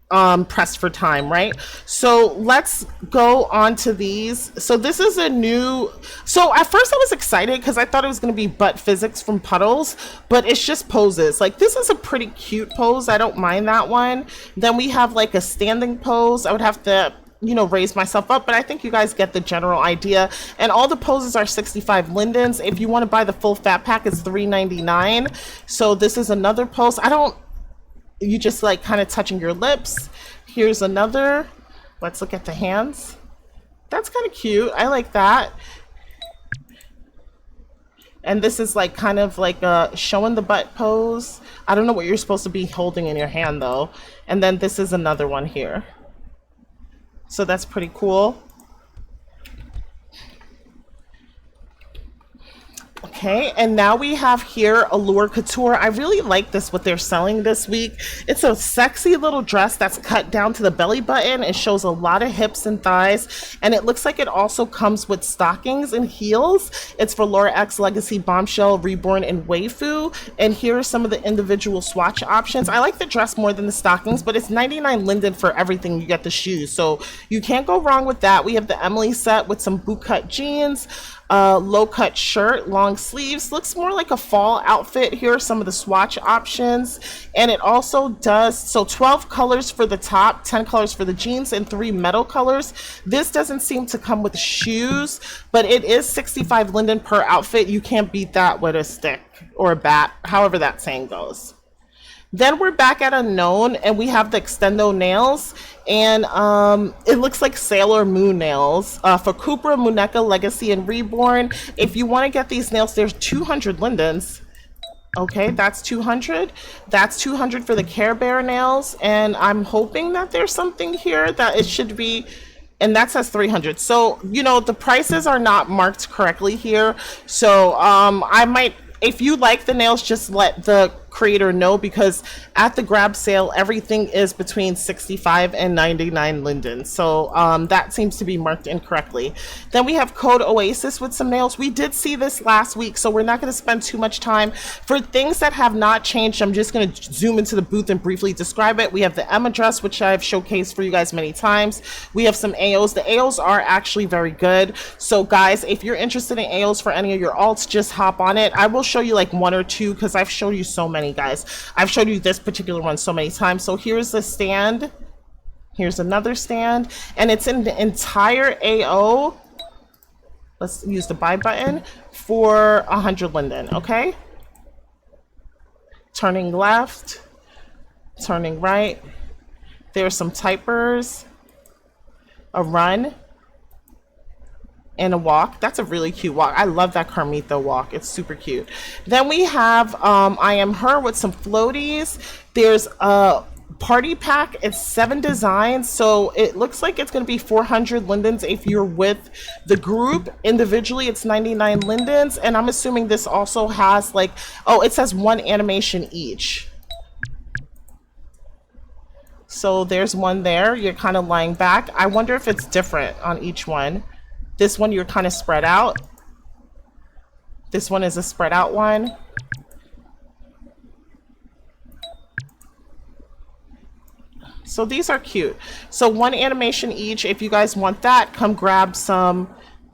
pressed for time, right? So let's go on to these. So this is a new, so at first I was excited because I thought it was going to be butt physics from Puddles, but it's just poses. Like this is a pretty cute pose. I don't mind that one. Then we have like a standing pose. I would have to, you know, raise myself up, but I think you guys get the general idea. And all the poses are 65 Lindens. If you want to buy the full fat pack, it's $3.99. So this is another pose. You just like kind of touching your lips. Here's another. Let's look at the hands. That's kind of cute. I like that. And this is like kind of like a showing the butt pose. I don't know what you're supposed to be holding in your hand though. And then this is another one here. So that's pretty cool. Okay, and now we have here Allure Couture. I really like this, what they're selling this week. It's a sexy little dress that's cut down to the belly button. It shows a lot of hips and thighs, and it looks like it also comes with stockings and heels. It's for Laura X, Legacy, Bombshell, Reborn, and Waifu. And here are some of the individual swatch options. I like the dress more than the stockings, but it's 99 Linden for everything. You get the shoes, so you can't go wrong with that. We have the Emily set with some bootcut jeans, low cut shirt, long sleeves. Looks more like a fall outfit. Here are some of the swatch options, and it also does, so 12 colors for the top, 10 colors for the jeans, and 3 metal colors. This doesn't seem to come with shoes, but it is 65 Linden per outfit. You can't beat that with a stick or a bat, however that saying goes. Then we're back at Unknown, and we have the Extendo nails, and it looks like Sailor Moon nails for Cupra, Muneka, Legacy, and Reborn. If you want to get these nails, there's 200 Lindens. Okay, that's 200. That's 200 for the Care Bear nails, and I'm hoping that there's something here that it should be, and that says 300. So, you know, the prices are not marked correctly here. So I might, if you like the nails, just let the creator know, because at the grab sale everything is between 65 and 99 Linden, so that seems to be marked incorrectly. Then we have Code Oasis with some nails. We did see this last week, so we're not going to spend too much time. For things that have not changed, I'm just going to zoom into the booth and briefly describe it. We have the Emma dress, which I've showcased for you guys many times. We have some AOs. The AOs are actually very good, so guys, if you're interested in AOs for any of your alts, just hop on it. I will show you like one or two because I've showed you so many, guys. I've showed you this particular one so many times. So here's the stand, here's another stand, and it's an entire AO. Let's use the buy button for 100 Linden. Okay, turning left, turning right, there's some typers, a run, and a walk. That's a really cute walk. I love that Carmita walk. It's super cute. Then we have I Am Her with some floaties. There's a party pack. It's 7 designs, so it looks like it's going to be 400 Lindens if you're with the group. Individually it's 99 Lindens, and I'm assuming this also has like, oh, it says 1 animation each. So there's one there. You're kind of lying back. I wonder if it's different on each one. This one you're kind of spread out. This one is a spread out one. So these are cute. So 1 animation each. If you guys want that, come grab some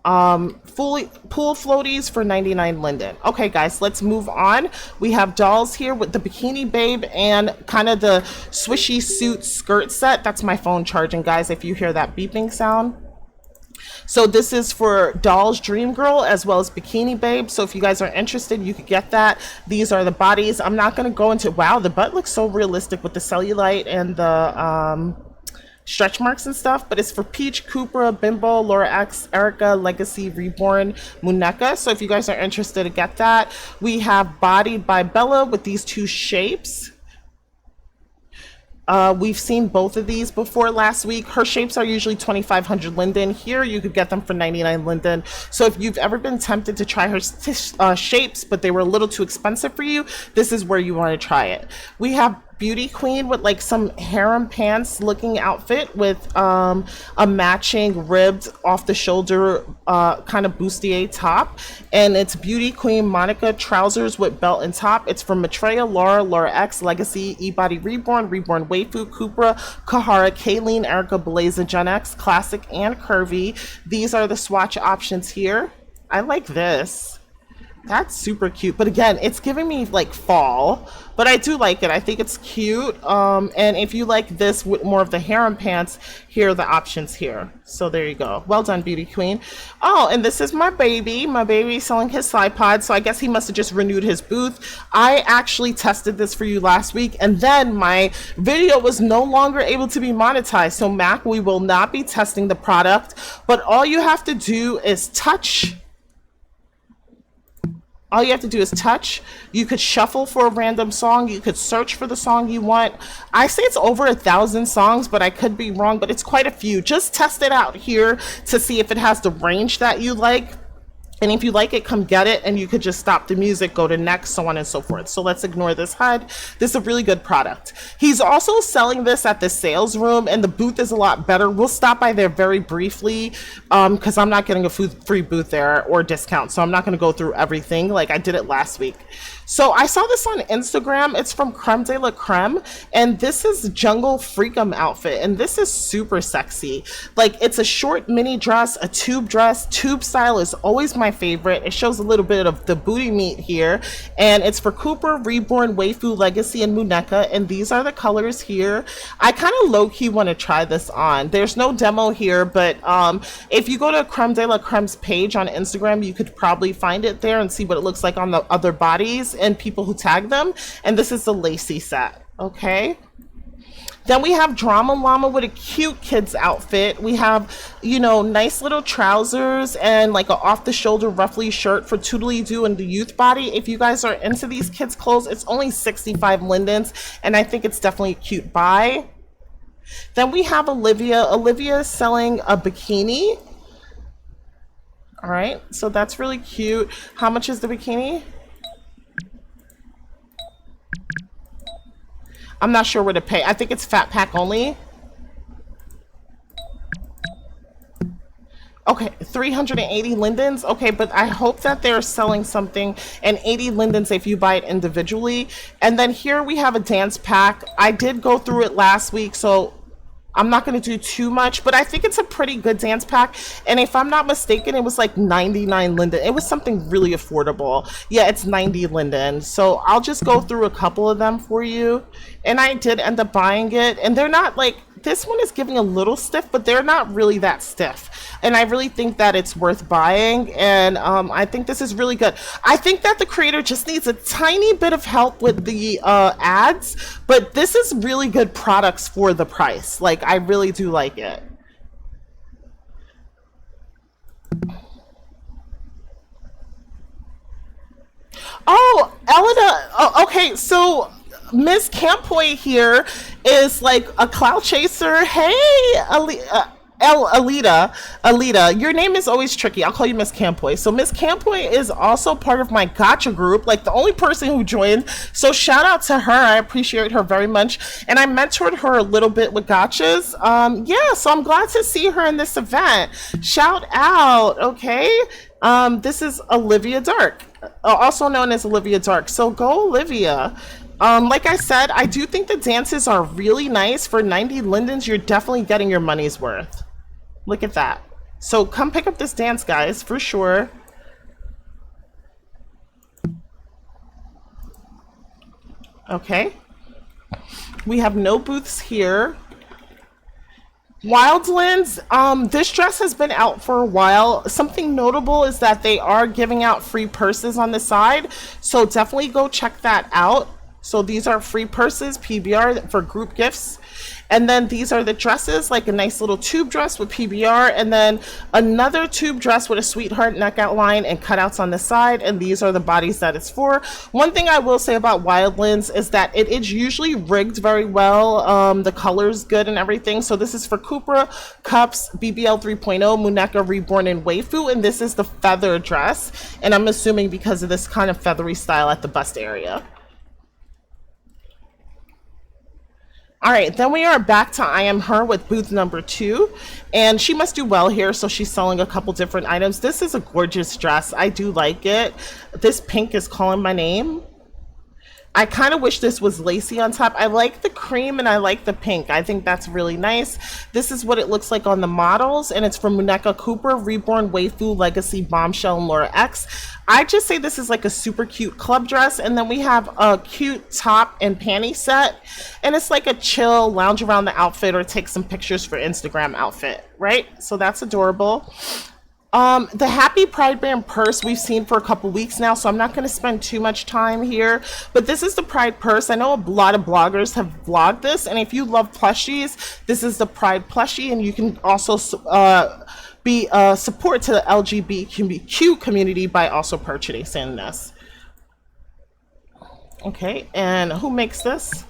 fully pool floaties for 99 Linden. Okay guys, let's move on. We have dolls here with the Bikini Babe and kind of the swishy suit skirt set. That's my phone charging, guys, if you hear that beeping sound. So this is for Dolls Dream Girl as well as Bikini Babe. So if you guys are interested, you could get that. These are the bodies. I'm not going to go into, wow, the butt looks so realistic with the cellulite and the stretch marks and stuff, but it's for Peach, Cupra, Bimbo, Laura X, Erica, Legacy, Reborn, Muneka. So if you guys are interested to get that, we have Bodied by Bella with these 2 shapes. We've seen both of these before last week. Her shapes are usually 2,500 Linden. Here you could get them for 99 Linden. So if you've ever been tempted to try her shapes, but they were a little too expensive for you, this is where you want to try it. We have beauty queen with like some harem pants looking outfit with a matching ribbed off the shoulder kind of bustier top, and it's beauty queen Monica trousers with belt and top. It's from Maitreya, Laura X, Legacy, E-Body Reborn, Waifu, Kupra, Kahara, Kayleen, Erica, Blaza, Gen X, classic and curvy. These are the swatch options here. I like this. That's super cute, but again, it's giving me like fall, but I do like it. I think it's cute. And if you like this with more of the harem pants, here are the options here. So there you go. Well done, beauty queen. Oh, and this is my baby. My baby selling his slide pod. So I guess he must have just renewed his booth. I actually tested this for you last week, and then my video was no longer able to be monetized. So Mac, we will not be testing the product, but all you have to do is touch. All you have to do is touch. You could shuffle for a random song. You could search for the song you want. I say it's over 1,000 songs, but I could be wrong, but it's quite a few. Just test it out here to see if it has the range that you like. And if you like it, come get it, and you could just stop the music, go to next, so on and so forth. So let's ignore this HUD. This is a really good product. He's also selling this at the sales room, and the booth is a lot better. We'll stop by there very briefly because I'm not getting a free booth there or discount, so I'm not going to go through everything like I did it last week. So I saw this on Instagram. It's from Creme de la Creme, and this is Jungle Freakum outfit, and this is super sexy. Like, it's a short mini dress, a tube dress. Tube style is always my favorite. It shows a little bit of the booty meat here, and it's for Cooper, Reborn, Waifu, Legacy, and Muneka, and these are the colors here. I kind of low-key want to try this on. There's no demo here, but if you go to Creme de la Creme's page on Instagram, you could probably find it there and see what it looks like on the other bodies and people who tag them. And this is the lacy set. Okay, then we have Drama Llama with a cute kids outfit. We have, you know, nice little trousers and like a off the shoulder ruffly shirt for Toodly Doo and the youth body. If you guys are into these kids clothes, it's only 65 Lindens, and I think it's definitely a cute buy. Then we have Olivia. Olivia is selling a bikini. All right, so that's really cute. How much is the bikini? I'm not sure where to pay. I think it's fat pack only. Okay, 380 Lindens. Okay, but I hope that they're selling something, and 80 Lindens if you buy it individually. And then here we have a dance pack. I did go through it last week, so I'm not going to do too much, but I think it's a pretty good dance pack. And if I'm not mistaken, it was like 99 Linden. It was something really affordable. Yeah, it's 90 Linden. So I'll just go through a couple of them for you. And I did end up buying it. And they're not like, this one is giving a little stiff, but they're not really that stiff. And I really think that it's worth buying. And I think this is really good. I think that the creator just needs a tiny bit of help with the ads, but this is really good products for the price. Like, I really do like it. Oh, Elena. Oh, okay, so Miss Campoy here is like a clout chaser. Hey, Alita, your name is always tricky. I'll call you Miss Campoy. So Miss Campoy is also part of my gotcha group, like the only person who joined. So shout out to her. I appreciate her very much. And I mentored her a little bit with gotchas. Yeah, so I'm glad to see her in this event. Shout out, okay? This is Olivia Dark, also known as Olivia Dark. So go, Olivia. Like I said, I do think the dances are really nice. For 90 Lindens, you're definitely getting your money's worth. Look at that. So come pick up this dance, guys, for sure. Okay. We have no booths here. Wildlands, this dress has been out for a while. Something notable is that they are giving out free purses on the side. So definitely go check that out. So these are free purses, PBR, for group gifts. And then these are the dresses, like a nice little tube dress with PBR, and then another tube dress with a sweetheart neck outline and cutouts on the side. And these are the bodies that it's for. One thing I will say about Wildlands is that it is usually rigged very well. The color's good and everything. So this is for Cupra, Cups, BBL 3.0, Muneka, Reborn, and Waifu. And this is the feather dress. And I'm assuming because of this kind of feathery style at the bust area. All right, then we are back to I Am Her with booth number 2, and she must do well here, so she's selling a couple different items. This is a gorgeous dress. I do like it. This pink is calling my name. I kind of wish this was lacy on top. I like the cream and I like the pink. I think that's really nice. This is what it looks like on the models, and it's from Muneka Cooper, Reborn, Waifu, Legacy, Bombshell, and Laura X. I just say this is like a super cute club dress, and then we have a cute top and panty set, and it's like a chill lounge around the outfit or take some pictures for Instagram outfit, right? So that's adorable. The Happy Pride Band purse we've seen for a couple weeks now, so I'm not going to spend too much time here. But this is the Pride purse. I know a lot of bloggers have vlogged this, and if you love plushies, this is the Pride plushie, and you can also be support to the LGBTQ community by also purchasing this. Okay, and who makes this?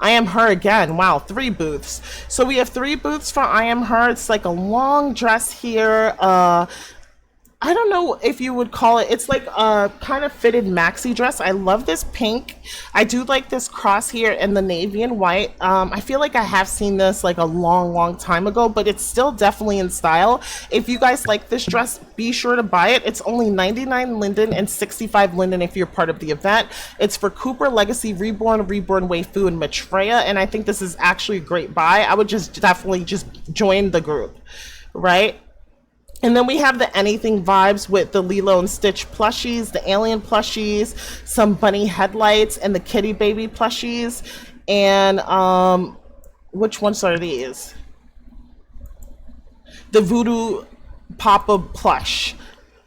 I Am Her again. Wow, 3 booths. So we have 3 booths for I Am Her. It's like a long dress here. I don't know if you would call it, it's like a kind of fitted maxi dress. I love this pink. I do like this cross here in the navy and white. I feel like I have seen this like a long time ago, but it's still definitely in style. If you guys like this dress, be sure to buy it. It's only 99 Linden and 65 Linden if you're part of the event. It's for Cooper, Legacy, Reborn, Waifu, and Maitreya, and I think this is actually a great buy. I would just definitely just join the group, right? And then we have the Anything vibes with the Lilo and Stitch plushies, the Alien plushies, some bunny headlights, and the Kitty Baby plushies. And which ones are these? The Voodoo Papa plush.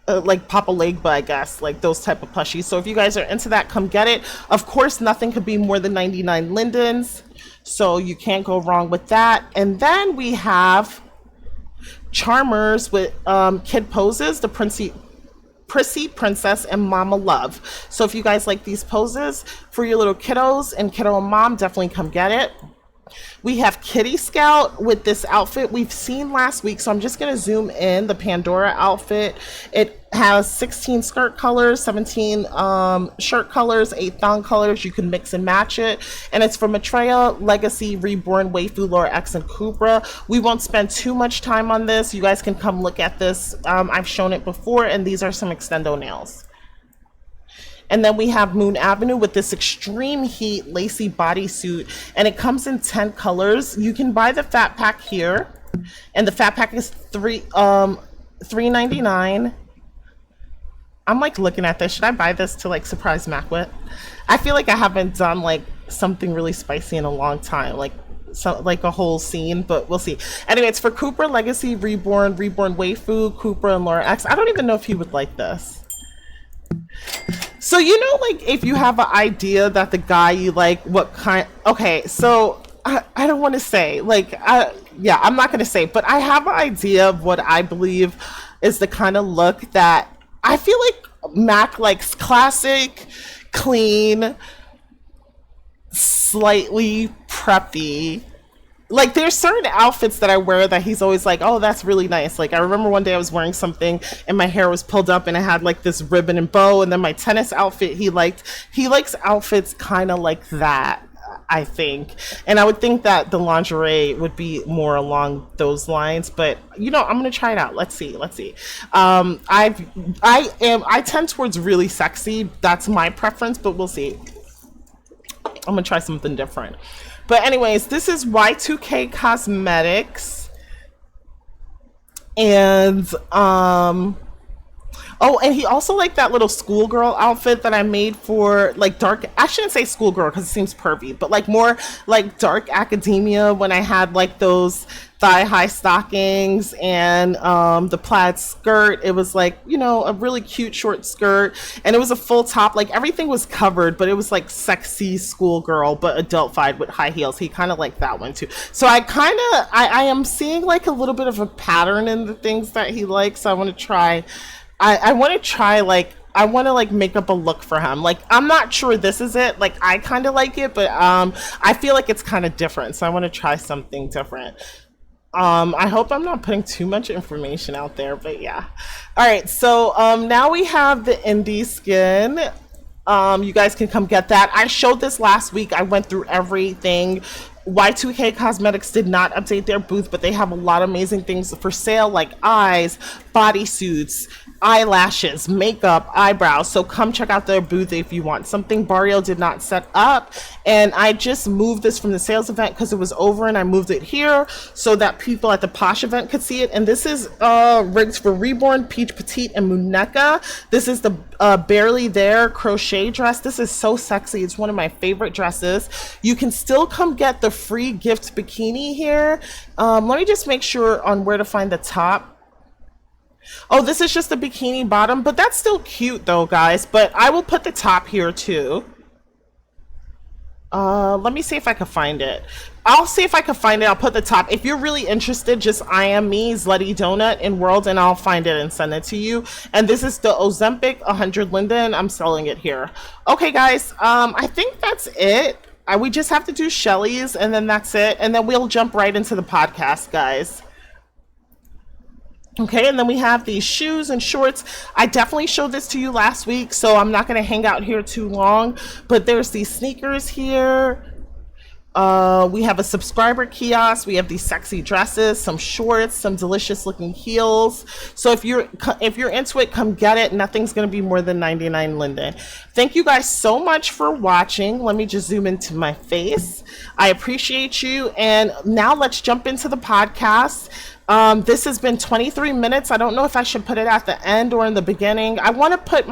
Like Papa Legba, I guess, like those type of plushies. So if you guys are into that, come get it. Of course, nothing could be more than 99 Lindens, so you can't go wrong with that. And then we have Charmers with kid poses, the Prissy Princess, and Mama Love. So if you guys like these poses for your little kiddos and kiddo and mom, definitely come get it. We have Kitty Scout with this outfit we've seen last week, so I'm just going to zoom in the Pandora outfit. It has 16 skirt colors, 17 shirt colors, 8 thong colors. You can mix and match it, and it's from Maitreya, Legacy, Reborn, Waifu, Laura X, and Cupra. We won't spend too much time on this. You guys can come look at this. I've shown it before, and these are some extendo nails. And then we have Moon Avenue with this extreme heat lacy bodysuit, and it comes in 10 colors. You can buy the fat pack here, and the fat pack is $3.99. I'm like looking at this. Should I buy this to like surprise Mac with? I feel like I haven't done like something really spicy in a long time, like a whole scene, but we'll see. Anyway, it's for Cooper, Legacy, Reborn, Waifu, Cooper, and Laura X. I don't even know if he would like this. So, you know, like, if you have an idea that the guy you like, what kind... Okay, so, I don't want to say, like, yeah, I'm not going to say, but I have an idea of what I believe is the kind of look that I feel like Mac likes: classic, clean, slightly preppy. Like, there's certain outfits that I wear that he's always like, oh, that's really nice. Like, I remember one day I was wearing something and my hair was pulled up and I had like this ribbon and bow, and then my tennis outfit he likes outfits kind of like that, I think. And I would think that the lingerie would be more along those lines, but you know, I'm gonna try it out. Let's see. I tend towards really sexy. That's my preference, but we'll see. I'm gonna try something different. But anyways, this is Y2K Cosmetics. And, oh, and he also liked that little schoolgirl outfit that I made for, like, dark, I shouldn't say schoolgirl because it seems pervy, but, like, more, like, dark academia, when I had, like, those thigh-high stockings and the plaid skirt. It was, like, you know, a really cute short skirt, and it was a full top. Like, everything was covered, but it was, like, sexy schoolgirl, but adultified with high heels. He kind of liked that one, too. So I am seeing, like, a little bit of a pattern in the things that he likes. So I want to try... I want to try, like, I want to, like, make up a look for him. Like, I'm not sure this is it. Like, I kind of like it, but I feel like it's kind of different. So I want to try something different. I hope I'm not putting too much information out there, but yeah. All right, so now we have the Indie Skin. You guys can come get that. I showed this last week. I went through everything. Y2K Cosmetics did not update their booth, but they have a lot of amazing things for sale, like eyes, bodysuits, eyelashes, makeup, eyebrows. So come check out their booth if you want something. Barrio did not set up, and I just moved this from the sales event because it was over, and I moved it here so that people at the Posh event could see it. And this is rigs for Reborn, Peach Petite, and Muneka. This is the Barely There crochet dress. This is so sexy. It's one of my favorite dresses. You can still come get the free gift bikini here. Let me just make sure on where to find the top. Oh, this is just a bikini bottom, but that's still cute though, guys. But I will put the top here too. Let me see if I can find it. I'll see if I can find it. I'll put the top. If you're really interested, just I am me, Zletty Donut in World, and I'll find it and send it to you. And this is the Ozempic 100 Linden. I'm selling it here. Okay, guys. I think that's it. We just have to do Shelly's, and then that's it. And then we'll jump right into the podcast, guys. Okay, and then we have these shoes and shorts. I definitely showed this to you last week, so I'm not going to hang out here too long. But there's these sneakers here. We have a subscriber kiosk. We have these sexy dresses, some shorts, some delicious looking heels. So if you're into it, come get it. Nothing's going to be more than 99 Linden. Thank you guys so much for watching. Let me just zoom into my face. I appreciate you. And now let's jump into the podcast. This has been 23 minutes. I don't know if I should put it at the end or in the beginning. I want to put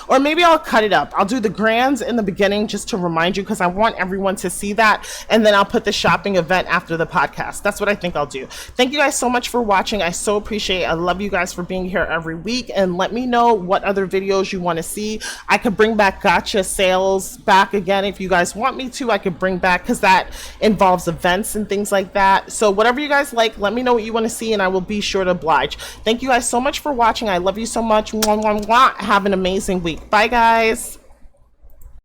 or maybe I'll cut it up. I'll do the grands in the beginning just to remind you, because I want everyone to see that. And then I'll put the shopping event after the podcast. That's what I think I'll do. Thank you guys so much for watching. I so appreciate it. I love you guys for being here every week. And let me know what other videos you want to see. I could bring back gotcha sales back again if you guys want me to. I could bring back, because that involves events and things like that. So whatever you guys like, let me know what you want to see, and I will be sure to oblige. Thank you guys so much for watching. I love you so much. Mwah, mwah, mwah. Have an amazing week. Bye, guys.